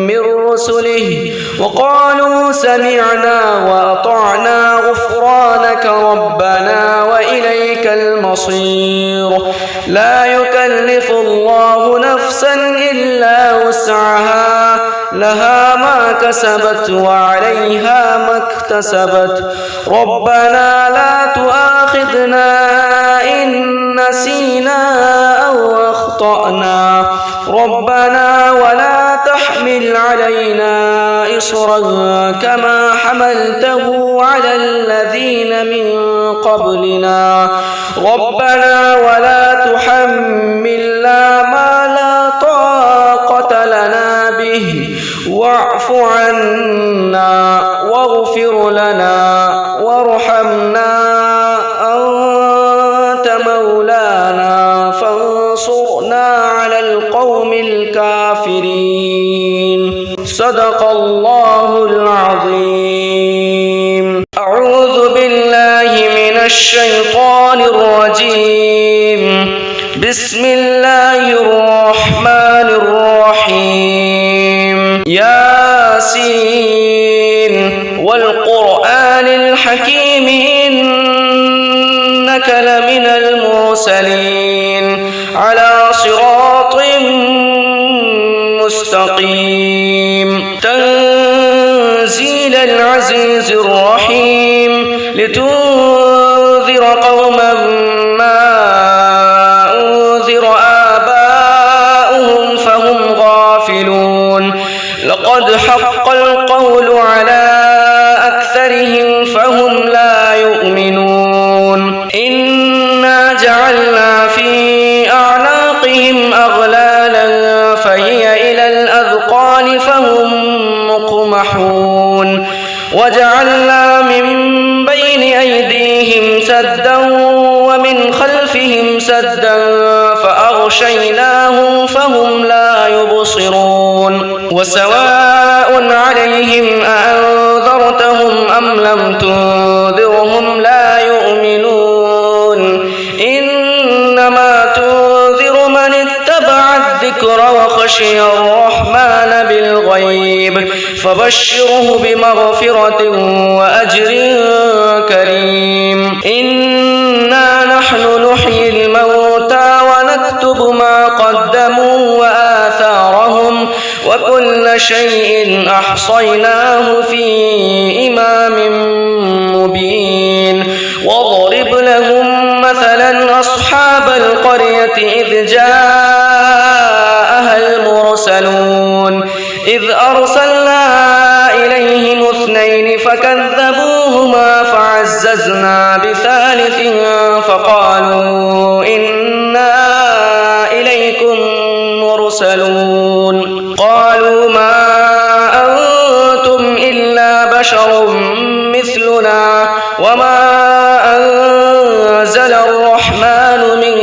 من رسله وقالوا سمعنا وأطعنا غفرانك ربنا وإليك المصير لا يكلف الله نفسا إلا وسعها لها ما كسبت وعليها ما اكتسبت ربنا لا تؤاخذنا إن نسينا أو أخطأنا ربنا ولا تحمل علينا إصرا كما حملته على الذين من قبلنا ربنا ولا تحملنا ما لا طاقة لنا به واعف عنا واغفر لنا وارحمنا أنت مولانا فانصرنا على القوم الكافرين صدق الله العظيم. أعوذ بالله من الشيطان الرجيم. بسم الله الرحمن الرحيم. ياسين والقرآن الحكيم إنك لمن المرسلين على صراط مستقيم تنزيل العزيز الرحيم لتنذر قوما ما أنذر آباؤهم فهم غافلون لقد حق القول على أكثرهم فهم لا يؤمنون إنا جعلنا في أعناقهم أغلالا فهي إلى الأذقان فهم مقمحون وجعلنا من بين أيديهم سدا ومن خلفهم سدا فأغشيناهم فهم لا يبصرون وسواء عليهم أأنذرتهم أم لم تنذرهم لا يؤمنون إنما تنذر من اتبع الذكر وخشي الرحمن بالغيب فبشره بمغفرة وأجر كريم. إنا نحن نحيي الموتى ونكتب ما قدموا وآثارهم وكل شيء أحصيناه في إمام مبين. واضرب لهم مثلا أصحاب القرية إذ جاءها المرسلون إذ أرسلنا إليهم اثنين فكذبوهما فعززنا بثالث فقالوا إنا إليكم مرسلون قالوا ما أنتم إلا بشر مثلنا وما أنزل الرحمن من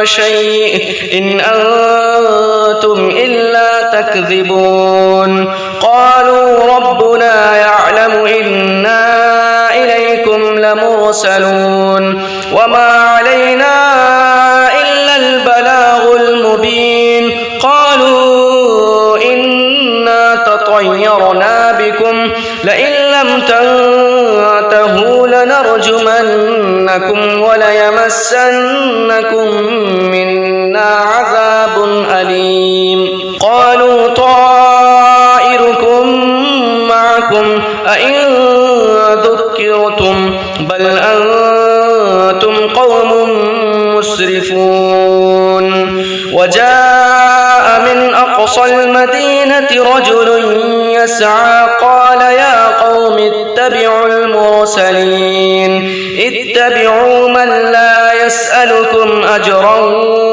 شيء إن أنتم إلا تكذبون قالوا ربنا يعلم إنا إليكم لمرسلون وما علينا إلا البلاغ المبين. قالوا إنا تطيرنا بكم لئن لم تنتهوا لنرجمنكم وليمسنكم منا عذاب أليم. قالوا طائركم معكم أئن ذكرتم بل أنتم قوم مسرفون. وجاء من أقصى المدينة رجل يسعى قال يا قوم اتبعوا المرسلين اتبعوا من لا يسألكم أجرا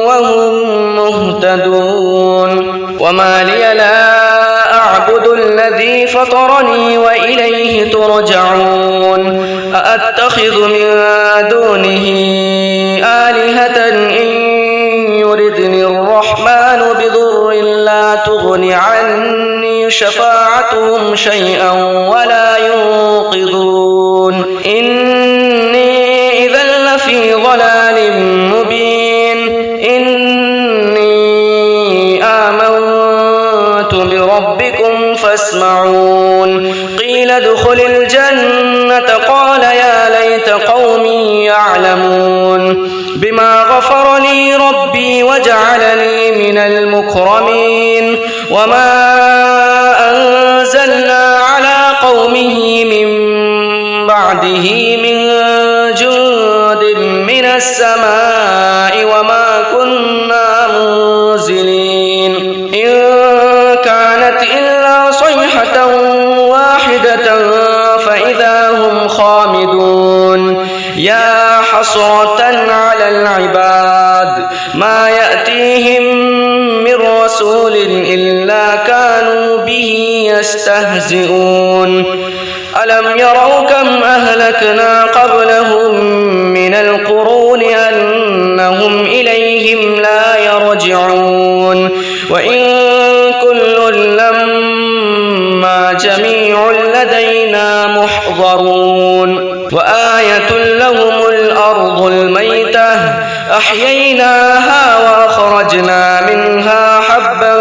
وهم مهتدون. وما لي لا أعبد الذي فطرني وإليه ترجعون. أأتخذ من دونه آلهة إن يردني الرحمن بضر لا تغن عني شفاعتهم شيئا ولا ينقذون. إني إذا لفي ضلال مبين. إني آمنت بربكم فاسمعون. قيل ادخل الجنة قال يا ليت قومي يعلمون بما غفر لي ربي وجعلني من المكرمين. وما أنزلنا على قومه من بعده من جند من السماء وما كنا منزلين. إن كانت حسرة على العباد ما يأتيهم من رسول إلا كانوا به يستهزئون ألم يروا كم أهلكنا قبلهم من القرون أنهم إليهم لا يرجعون وإن كل لما جميع لدينا محضرون وآية لهم الأرض الميتة أحييناها وأخرجنا منها حبا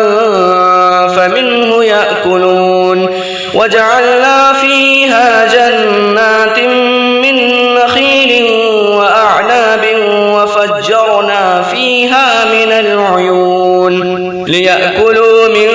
فمنه يأكلون وجعلنا فيها جنات من نخيل وأعناب وفجرنا فيها من العيون ليأكلوا من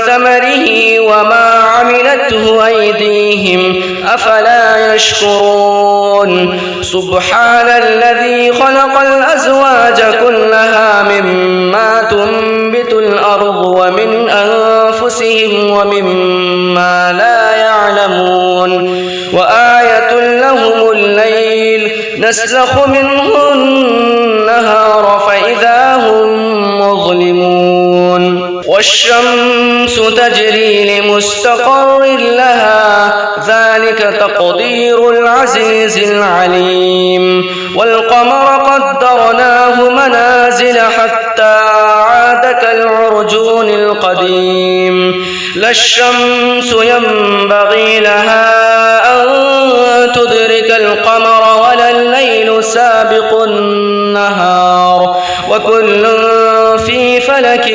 ثمره وما عملته أيديهم أفلا يشكرون سبحان الذي خلق الأزواج كلها مما تنبت الأرض ومن أنفسهم ومما لا يعلمون وآية لهم الليل نسلخ منه النهار فإذا هم مظلمون والشمس تجري لمستقر لها ذلك تقدير العزيز العليم والقمر قدرناه منازل حتى عاد كالعرجون القديم لا الشمس ينبغي لها أن تدرك القمر ولا الليل سابق النهار وكل في فلك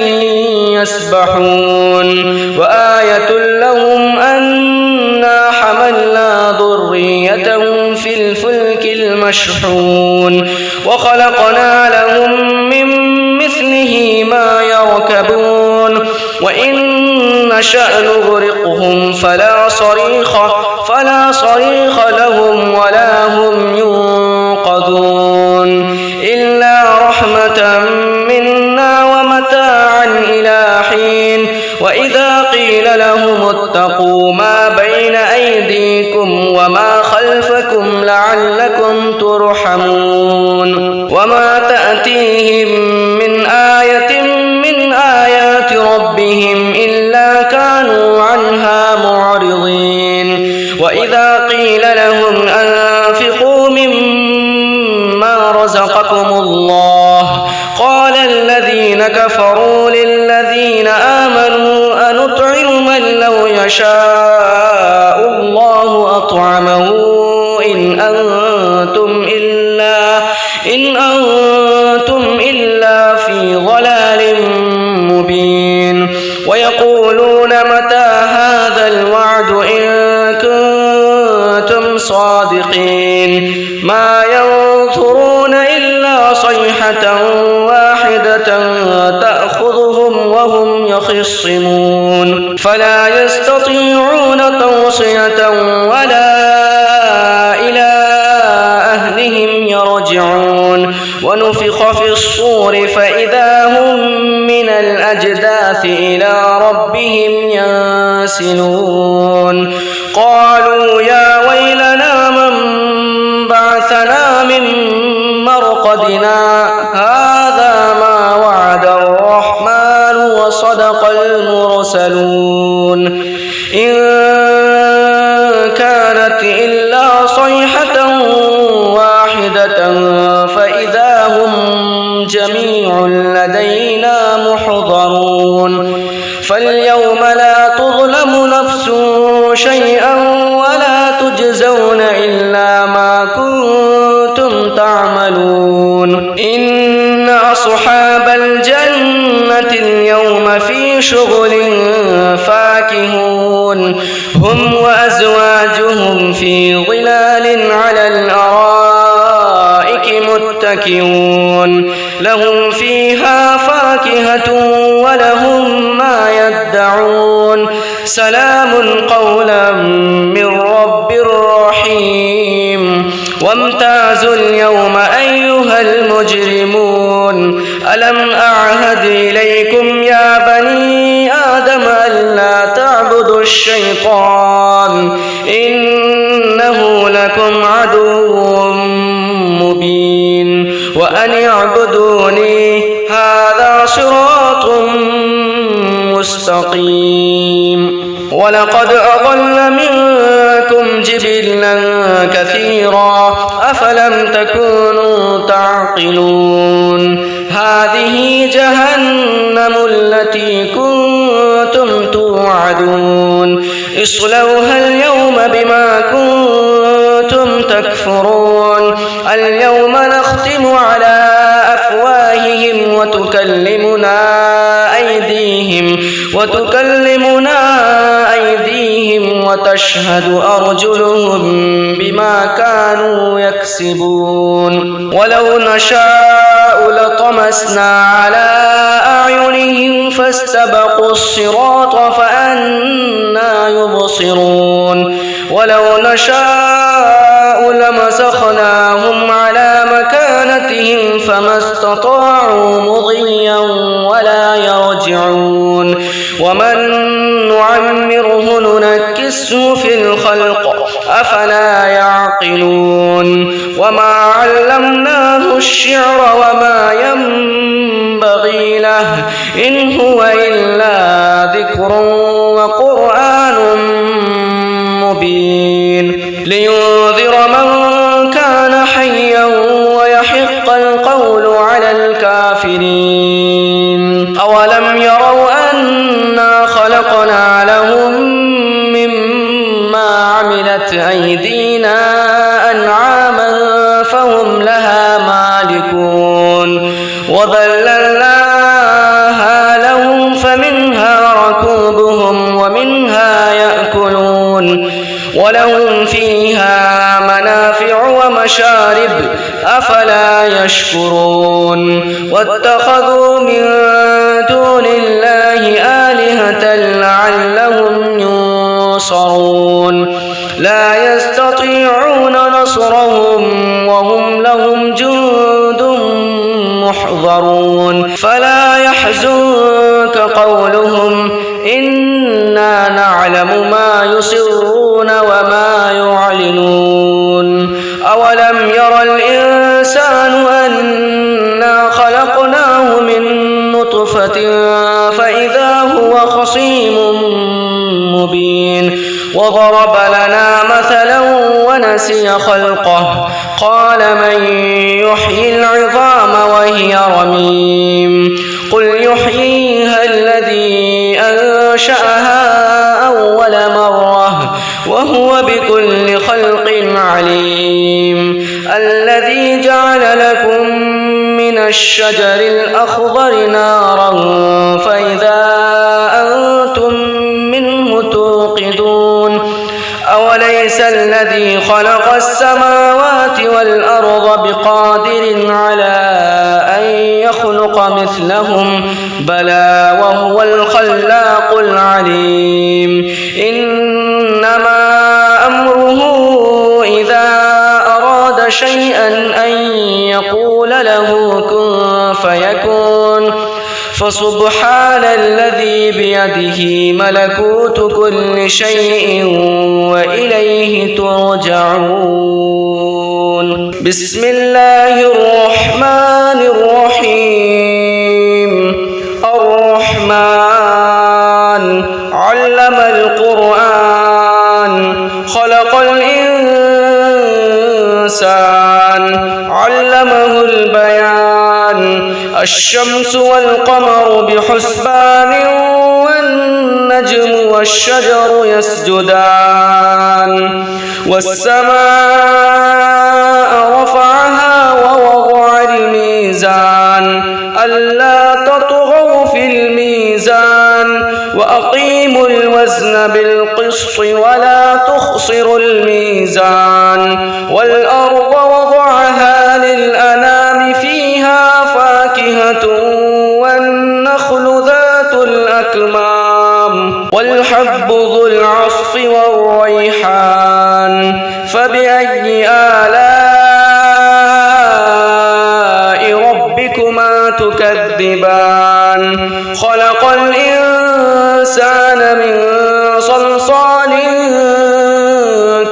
يسبحون وآية لهم أنا حملنا ذريتهم في الفلك المشحون وخلقنا لهم من مثله ما يركبون وإن نشأ نغرقهم فلا صريخ لهم ولا هم ينقذون إلا رحمة منا ومتاعا إلى حين وإذا قيل لهم اتقوا ما بين أيديكم وما خلفكم لعلكم ترحمون وما تأتيهم من آية من آيات ربهم إلا كانوا عنها معرضين وإذا قيل لهم أنفقوا مما رزقكم الله قال الذين كفروا للذين آمنوا أنطعم من لو يشاء الله أطعمه إن أنتم إلا في ضلال مبين ويقولون متى هذا الوعد إن كنتم صادقين ما ينظرون إلا صيحة واحدة تأخذهم وهم يخصمون فلا يستطيعون توصية ولا إلى أهلهم يرجعون ونفخ في الصور فإذا هم من الأجداث إلى ربهم ينسلون قالوا يا ويلنا من بعثنا من مرقدنا هذا ما وعد الرحمن وصدق المرسلون إن كانت إلا صيحة واحدة فإذا هم جميع لدينا محضرون فاليوم لا تظلم نفس شيئا ولا تجزون إلا ما كنتم تعملون إن أصحاب الجنة اليوم في شغل فاكهون هم وأزواجهم في ظلال على الأرائك متكئون لهم فيها فاكهة ولهم ما يدعون سلام قولا من رب رحيم وامتازوا اليوم أيها المجرمون ألم أعهد إليكم يا بني آدم ألا تعبدوا الشيطان إنه لكم عدو مبين فاعبدوني هذا صراط مستقيم ولقد أضل منكم جبلا كثيرا أفلم تكونوا تعقلون هذه جهنم التي كنتم توعدون اصلوها اليوم بما كنتم تكفرون اليوم نختم على أفواههم وتكلمنا أيديهم وتشهد أرجلهم بما كانوا يكسبون ولو نشاء لطمسنا على أعينهم فاستبقوا الصراط فأنى يبصرون ولو نشاء لمسخناهم على مكانتهم فما استطاعوا مضيا ولا يرجعون ومن نعمره ننكسه في الخلق أفلا يعقلون وما علمناه الشعر وما ينبغي له إن هو إلا ذكر وقرآن مبين لينذر من كان حيا ويحق القول على الكافرين أولم يروا أنا خلقنا لهم مما عملت أيدينا أنعاما فهم لها مالكون وذللناها لهم فمنها ركوبهم ومنها يأكلون ولهم فيها منافع ومشارب أفلا يشكرون واتخذوا من دون الله آلهة لعلهم ينصرون لا يستطيعون نصرهم وهم لهم جند محضرون فلا يحزنك قولهم إنا نعلم ما يسرون وما يعلنون أولم ير الإنسان أنا خلقناه من نطفة فإذا هو خصيم مبين وضرب لنا مثلا ونسي خلقه قال من يحيي العظام وهي رميم قل يحييها الذي أنشأها أول مرة وهو بكل خلق عليم الذي جعل لكم من الشجر الأخضر نارا فإذا أنتم منه توقدون أوليس الذي خلق السماوات والأرض بقادر على أن يخلق مثلهم بلى وهو الخلاق العليم إنما أمره إذا أراد شيئا أن يقول له كن فيكون فسبحان الذي بيده ملكوت كل شيء وإليه ترجعون بسم الله الرحمن الرحيم الرحمن علم القرآن خلق الإنسان علمه البيان الشمس والقمر بحسبان والنجم والشجر يسجدان والسماء رفعها ووضع الميزان ألا تطغوا في الميزان وأقيموا الوزن بالقسط ولا تخسروا الميزان والأرض وضعها للأنام فيها فاكهة والنخل ذات الأكمام والحب ذو العصف والريحان فبأي آلاء ربكما تكذبان خلق الإنسان من صلصال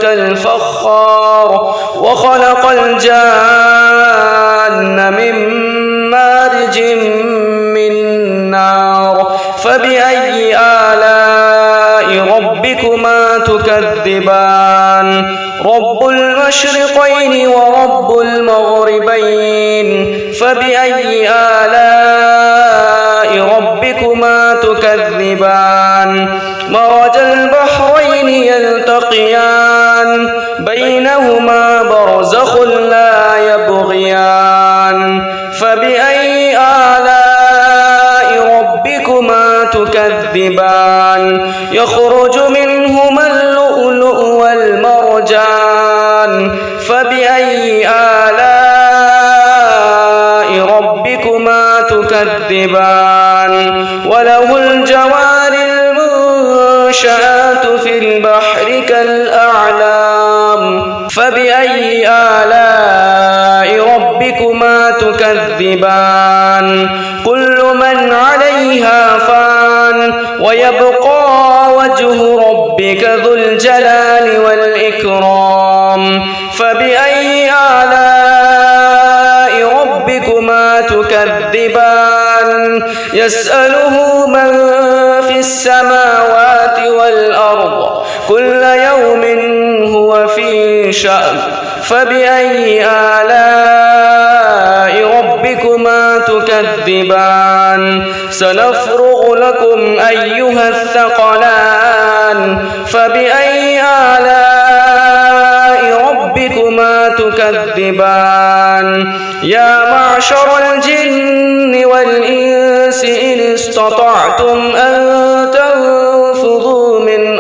كالفخار وخلق الجان من رب المشرقين ورب المغربين فبأي آلاء ربكما تكذبان مرج البحرين يلتقيان بينهما برزخ لا يبغيان فبأي آلاء ربكما تكذبان يخرج منهما اللؤلؤ والمرجان فبأي آلاء ربكما تكذبان وله الجوار المنشآت في البحر كالأعلام فبأي آلاء ربكما تكذبان كل من عليها فان ويبقى وجه ربك ذو الجلال والإكرام فبأي آلاء ربكما تكذبان يسأله من في السماوات والأرض كل يوم هو في شأن فبأي آلاء ربكما تكذبان سنفرغ لكم أيها الثقلان فبأي آلاء ربكما تكذبان يا معشر الجن والإنس إن استطعتم أن تنفذوا من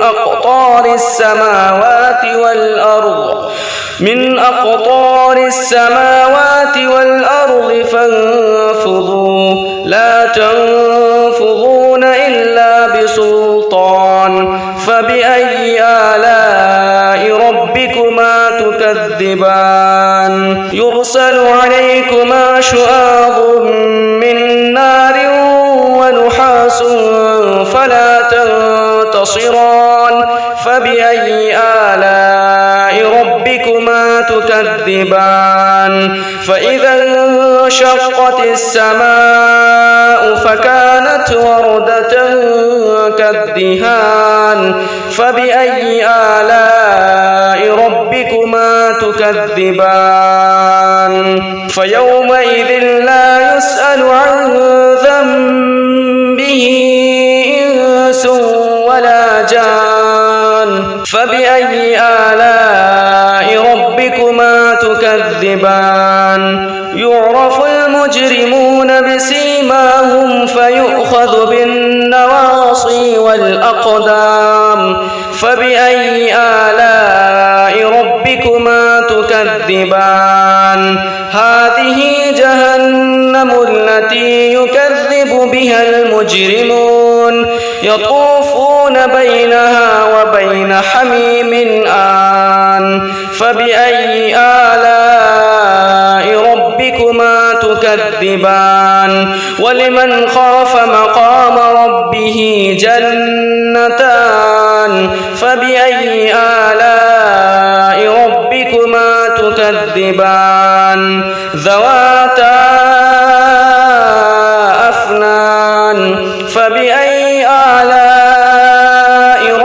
أقطار السماوات والأرض فانفذوا لا تنفذون إلا بسلطان فبأي آلاء ربكما تكذبان يرسل عليكما شواظ من نار ونحاس فلا تنتصران فبأي آلاء ربكما تكذبان فإذا انشقت السماء فكانت وردة كالدهان فبأي آلاء ربكما تكذبان فيومئذ لا يسأل عن ذنبه إنس ولا جان فبأي آلاء ربكما تكذبان يعرف المجرمون بسيماهم فيؤخذ بالنواصي والأقدام فبأي آلاء ربكما تكذبان هذه جهنم التي يكذب بها المجرمون يطوفون بينها وبين حميم آن فبأي آلاء ربكما تكذبان ولمن خاف مقام ربه جنتان فبأي آلاء ربكما تكذبان ذواتا أفنان فبأي آلاء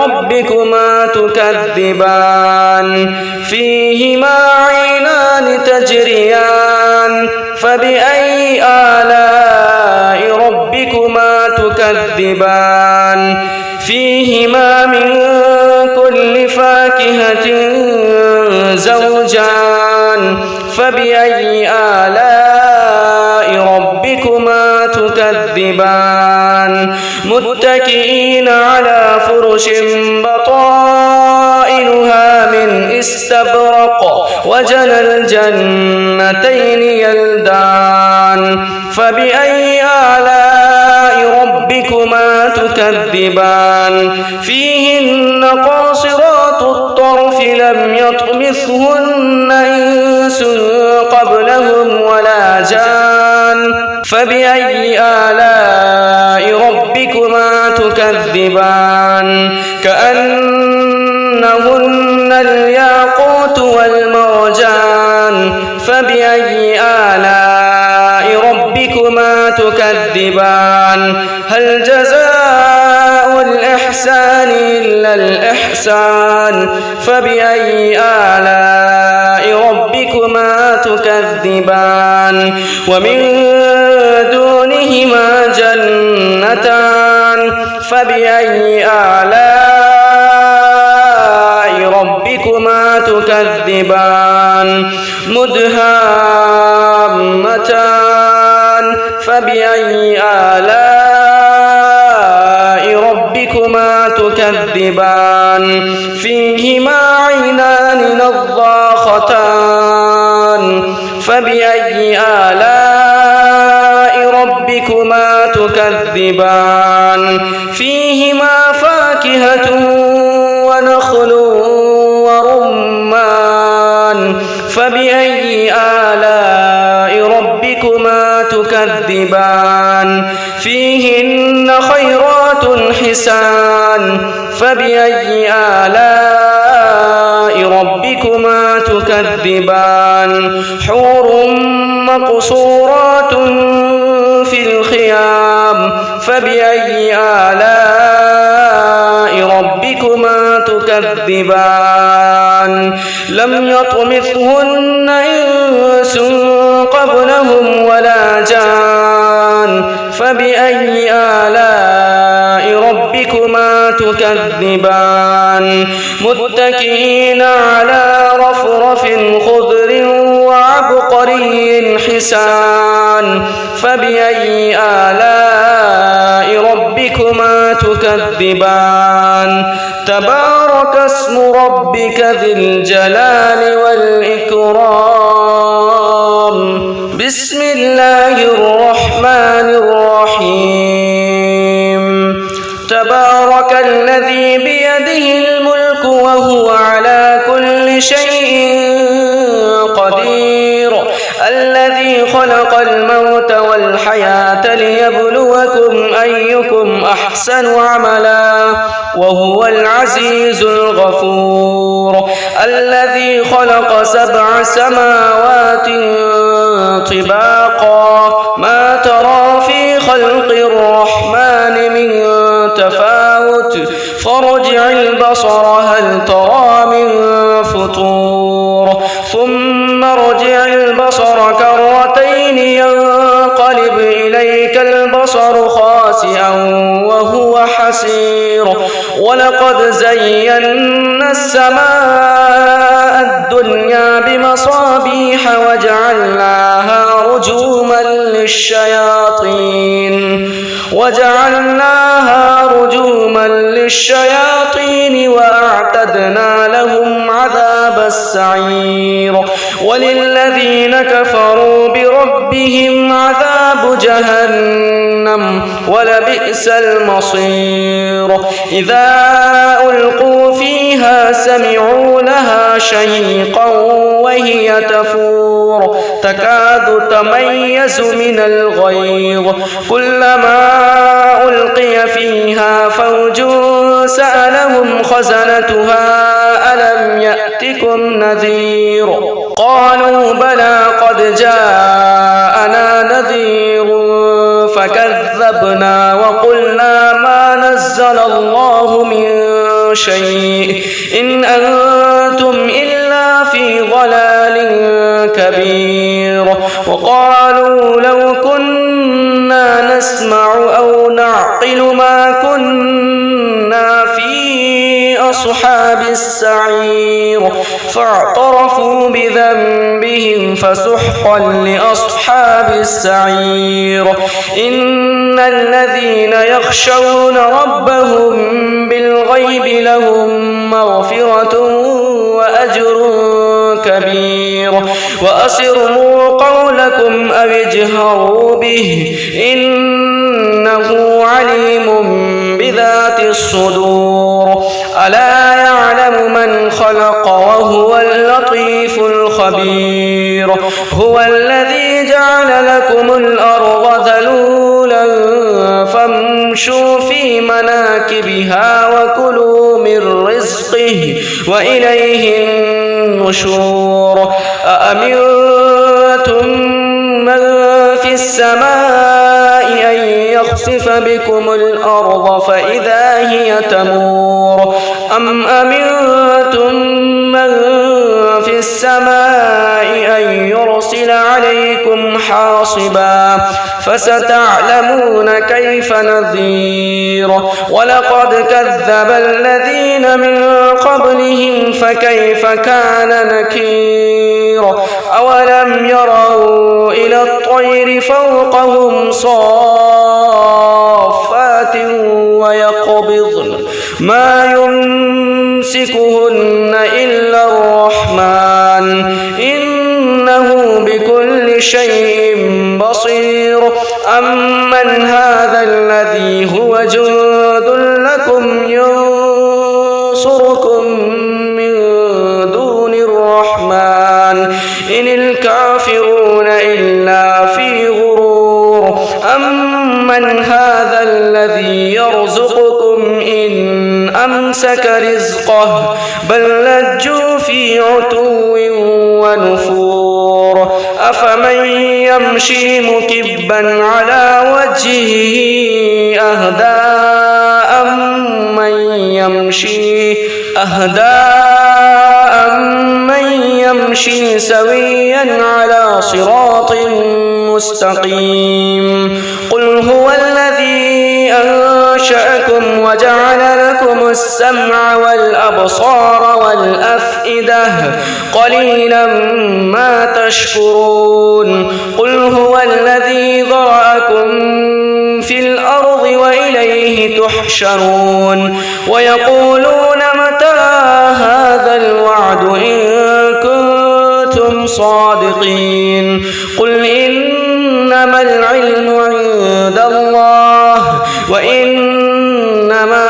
ربكما تكذبان فيهما عينان تجريان فبأي آلاء ربكما تكذبان فيهما من كل فاكهة زوجان فبأي آلاء ربكما تكذبان متكئين على فرش بطائنها من استبرق وجنى الجنتين يلدان فبأي آلاء ربكما تكذبان فيهن قاصرات الطرف لم يطمثهن إنس قبلهم ولا جان فبأي آلاء ربكما تكذبان كأنهن الياقوت والمرجان فبأي آلاء ربكما تكذبان هل جزاء الإحسان إلا الإحسان فبأي آلاء ربكما تكذبان ومن دونهما جنتان فبأي آلاء ربكما تكذبان مدهامتان فبأي آلاء ربكما تكذبان فيهما عينان نضاختان فبأي آلاء ربكما تكذبان فيهما فاكهة ونخل ورمان فبأي آلاء ربكما تكذبان فيهن خيرات حسان فبأي آلاء ربكما تكذبان حور مقصورات في الخيام فبأي آلاء ربكما تكذبان لم يطمثهن إنس قبلهم ولا جان فبأي آلاء ربكما تكذبان متكئين على رفرف خضر وعبقري حسان فبأي آلاء ربكما تكذبان تبارك اسم ربك ذي الجلال والإكرام بسم الله الرحمن الرحيم تبارك الذي بيده الملك وهو على كل شيء قدير الذي خلق الموت والحياة ليبلوكم أيكم أحسن عملا وهو العزيز الغفور الذي خلق 7 سماوات طباقا ما ترى في خلق الرحمن من تفاوت فارجع البصر هل ترى من فطور ثم ارجع البصر كرتين ينقلب إليك البصر خاسئا وهو حسير ولقد زينا السماء الدنيا بمصابيح وجعلناها رجوما للشياطين وأعتدنا لهم عذاب السعير وللذين كفروا بربهم عذاب جهنم ولبئس المصير إذا ألقوا فيها سمعوا لها شهيقا وهي تفور تكاد تميز من الغيظ كلما ألقي فيها فوج سألهم خزنتها ألم يأتكم نذير قالوا بلى قد جاءنا نذير فكذبنا وقلنا ما نزل الله من شيء إن أنتم إلا في ضلال كبير وقالوا لو كنا نسمع أو نعقل ما كنا في أصحاب السعير فاعترفوا بذنبهم فسحقا لأصحاب السعير إن الذين يخشون ربهم بالغيب لهم مغفرة وأجر كبير وأسروا قولكم أو اجهروا به إنه عليم بذات الصدور ألا يعلم من خلق وهو اللطيف الخبير هو الذي جعل لكم الأرض ذلولا فامشوا في مناكبها وكلوا من رزقه وإليه النشور أأمنتم من في السماء أن يخسف بكم الأرض فإذا هي تمور أم أمنتم من في السماء أن يرسل عليكم حاصبا فستعلمون كيف نذير ولقد كذب الذين من قبلهم فكيف كان نكير أولم يروا إلى الطير فوقهم صافات ويقبضن ما يمسكهن إلا الرحمن إنه بكل شيء بصير أمن هذا الذي هو جند لكم ينصركم من دون الرحمن إن الكافرون إلا في غرور أمن هذا الذي يرزقكم إن أمسك رزقه بل لجوا في عتو ونفور أفمن يمشي مكبا على وجهه أهدى أمن يمشي سويا على صراط مستقيم قل هو الذي أنشأكم وجعل لكم السمع والأبصار والأفئدة قليلا ما تشكرون قل هو الذي ذرأكم في الأرض وإليه تحشرون ويقولون متى هذا الوعد إن كنتم صادقين قل إنما العلم عند الله وإنما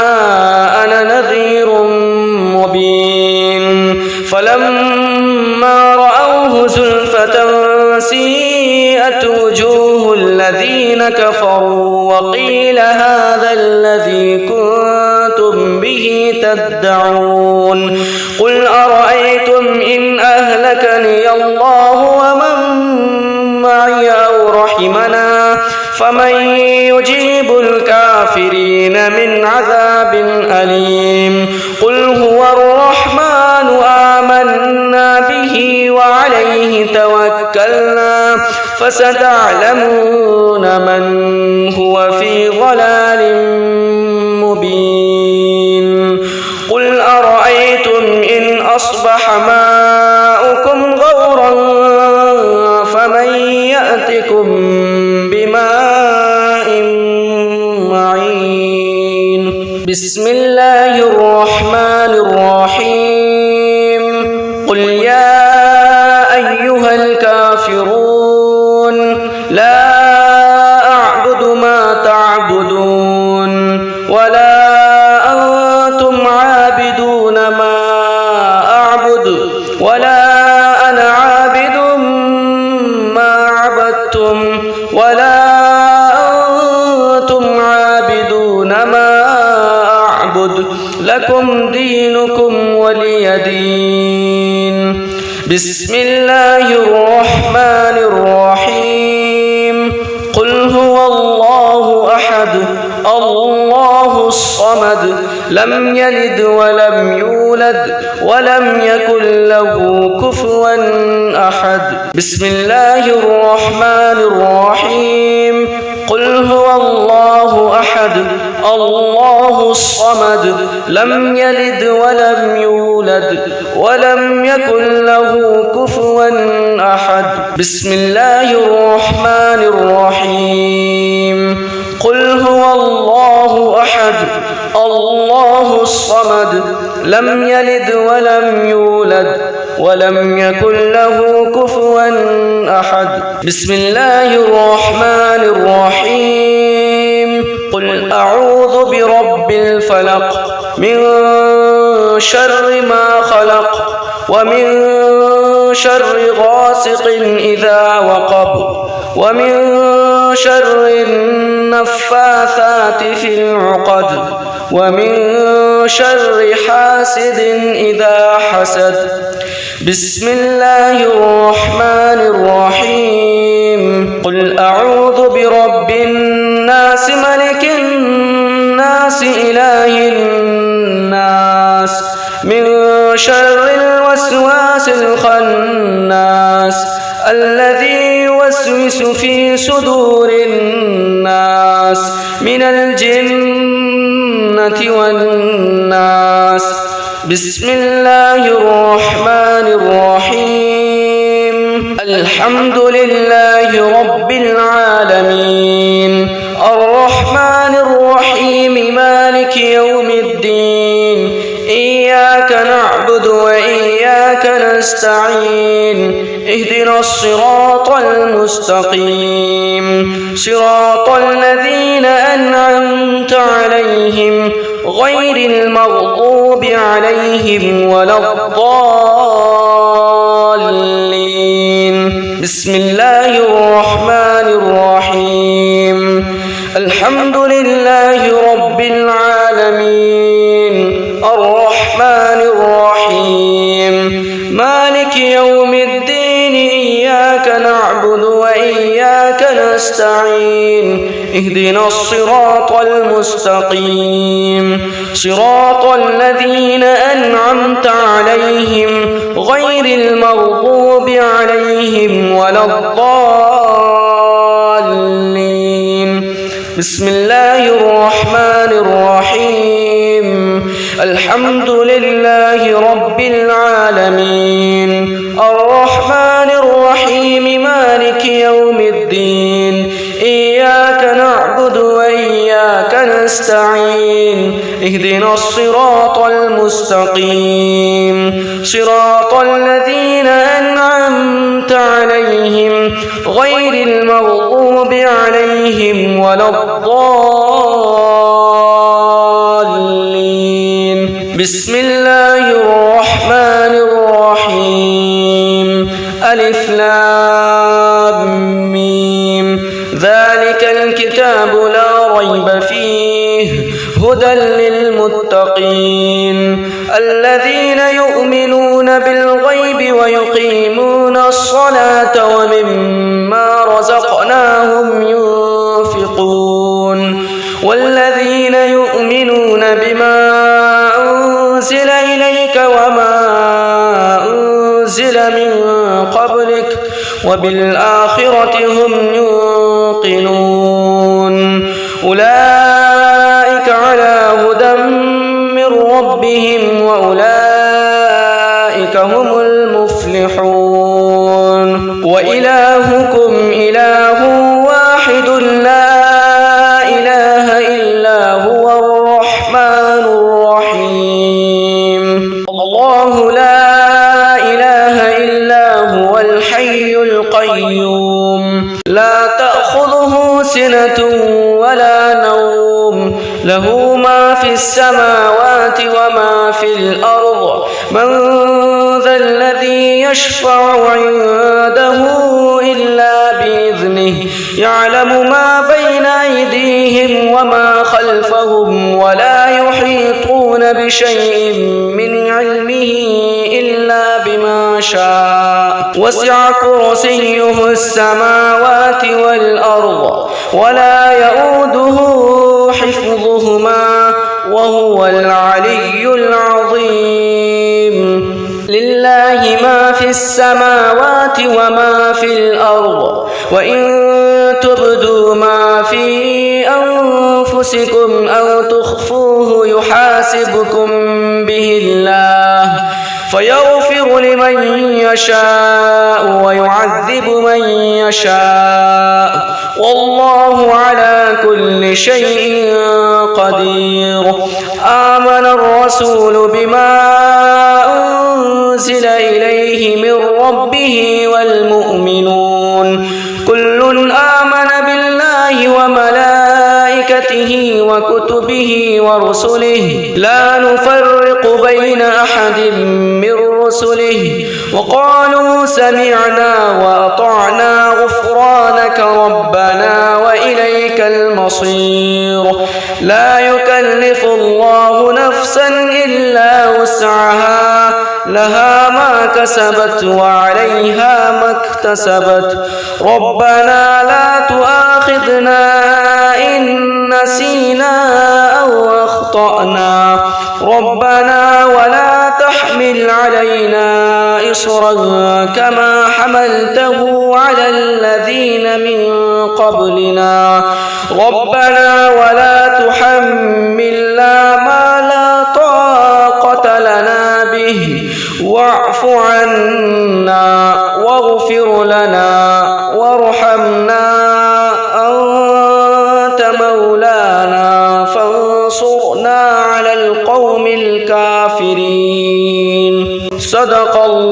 أنا نذير مبين فلما رأوه زلفة سيئت وجوه الذين كفروا وقيل هذا الذي كنتم به تدعون قل أرأيتم إن أهلكني الله ومن معي أو رحمنا فمن يجيب الكافرين من عذاب أليم قل هو الرحمن آمنا به وعليه توكلنا فستعلمون من هو في ضلال مبين قل أرأيتم إن أصبح ماؤكم غورا فمن يأتكم بماء معين بسم الله الرحمن الرحيم قل يا أيها الكافرون لا أعبد ما تعبدون ولا أنتم عابدون ما أعبد ولا أنا عابد ما عبدتم ولا أنتم عابدون ما أعبد لكم دينكم ولي دين بسم الله الرحمن الرحيم قل هو الله أحد الله الصمد لم يلد ولم يولد ولم يكن له كفوا أحد بسم الله الرحمن الرحيم قل هو الله أحد الله الصمد لم يلد ولم يولد ولم يكن له كفوا أحد بسم الله الرحمن الرحيم قل هو الله أحد الله الصمد لم يلد ولم يولد ولم يكن له كفوا أحد بسم الله الرحمن الرحيم قل أعوذ برب الفلق من شر ما خلق ومن شر غاسق إذا وقب ومن شر النفاثات في العقد ومن شر حاسد إذا حسد بسم الله الرحمن الرحيم قل أعوذ برب الناس ملك الناس إله الناس شر الوسواس الخناس الذي يوسوس في صدور الناس من الجنة والناس. بسم الله الرحمن الرحيم. الحمد لله رب العالمين الرحمن الرحيم مالك يوم الدين إياك نعبد وإياك نستعين اهدنا الصراط المستقيم صراط الذين أنعمت عليهم غير المغضوب عليهم ولا الضالين. بسم الله الرحمن الرحيم. الحمد لله رب العالمين الرحمن الرحيم مالك يوم الدين إياك نعبد وإياك نستعين اهدنا الصراط المستقيم صراط الذين أنعمت عليهم غير المغضوب عليهم ولا الضالين. بسم الله الرحمن الرحيم. الحمد لله رب العالمين الرحمن الرحيم مالك يوم الدين إياك نعبد وإياك نستعين اهدنا الصراط المستقيم صراط الذين أنعمت عليهم غير المغضوب عليهم ولا الضالين. بسم الله الرحمن الرحيم. ألف لام ميم. ذلك الكتاب لا ريب فيه هدى للمتقين الذين يؤمنون بالغيب ويقيمون الصلاة ومما رزقناهم ينفقون والذين يؤمنون بما أنزل إليك وما أنزل من قبلك وبالآخرة هم يوقنون أولئك على هدى من ربهم وأولئك هم المفلحون. وإلهكم إله واحد لا إله إلا هو الرحمن الرحيم. الله لا إله إلا هو الحي القيوم لا تأخذه سنة ولا نوم له ما في السماوات وما في الأرض من ذا الذي يشفع عنده إلا بإذنه يعلم ما بين أيديهم وما خلفهم ولا يحيطون بشيء من علمه إلا بما شاء وسع كرسيه السماوات والأرض ولا يؤوده حفظهما وهو العلي العظيم. لله ما في السماوات وما في الأرض وإن تبدوا ما في أنفسكم أو تخفوه يحاسبكم به الله فيغفر لمن يشاء ويعذب من يشاء والله على كل شيء قدير. آمن الرسول بما أنزل إليه من ربه والمؤمنون كل آمن بالله وملائكته وكتبه ورسله لا نفرق بين أحد من رسله وقالوا سمعنا وأطعنا غفرانك ربنا وإليك المصير. لا يكلف الله نفسا إلا وسعها لها ما كسبت وعليها ما اكتسبت ربنا لا تؤاخذنا إن نسينا أو أخطأنا ربنا ولا تحمل كما حملته على الذين من قبلنا ربنا ولا تحملنا ما لا طاقة لنا به واعف عنا واغفر لنا وارحمنا أنت مولانا فانصرنا على القوم الكافرين صدق الله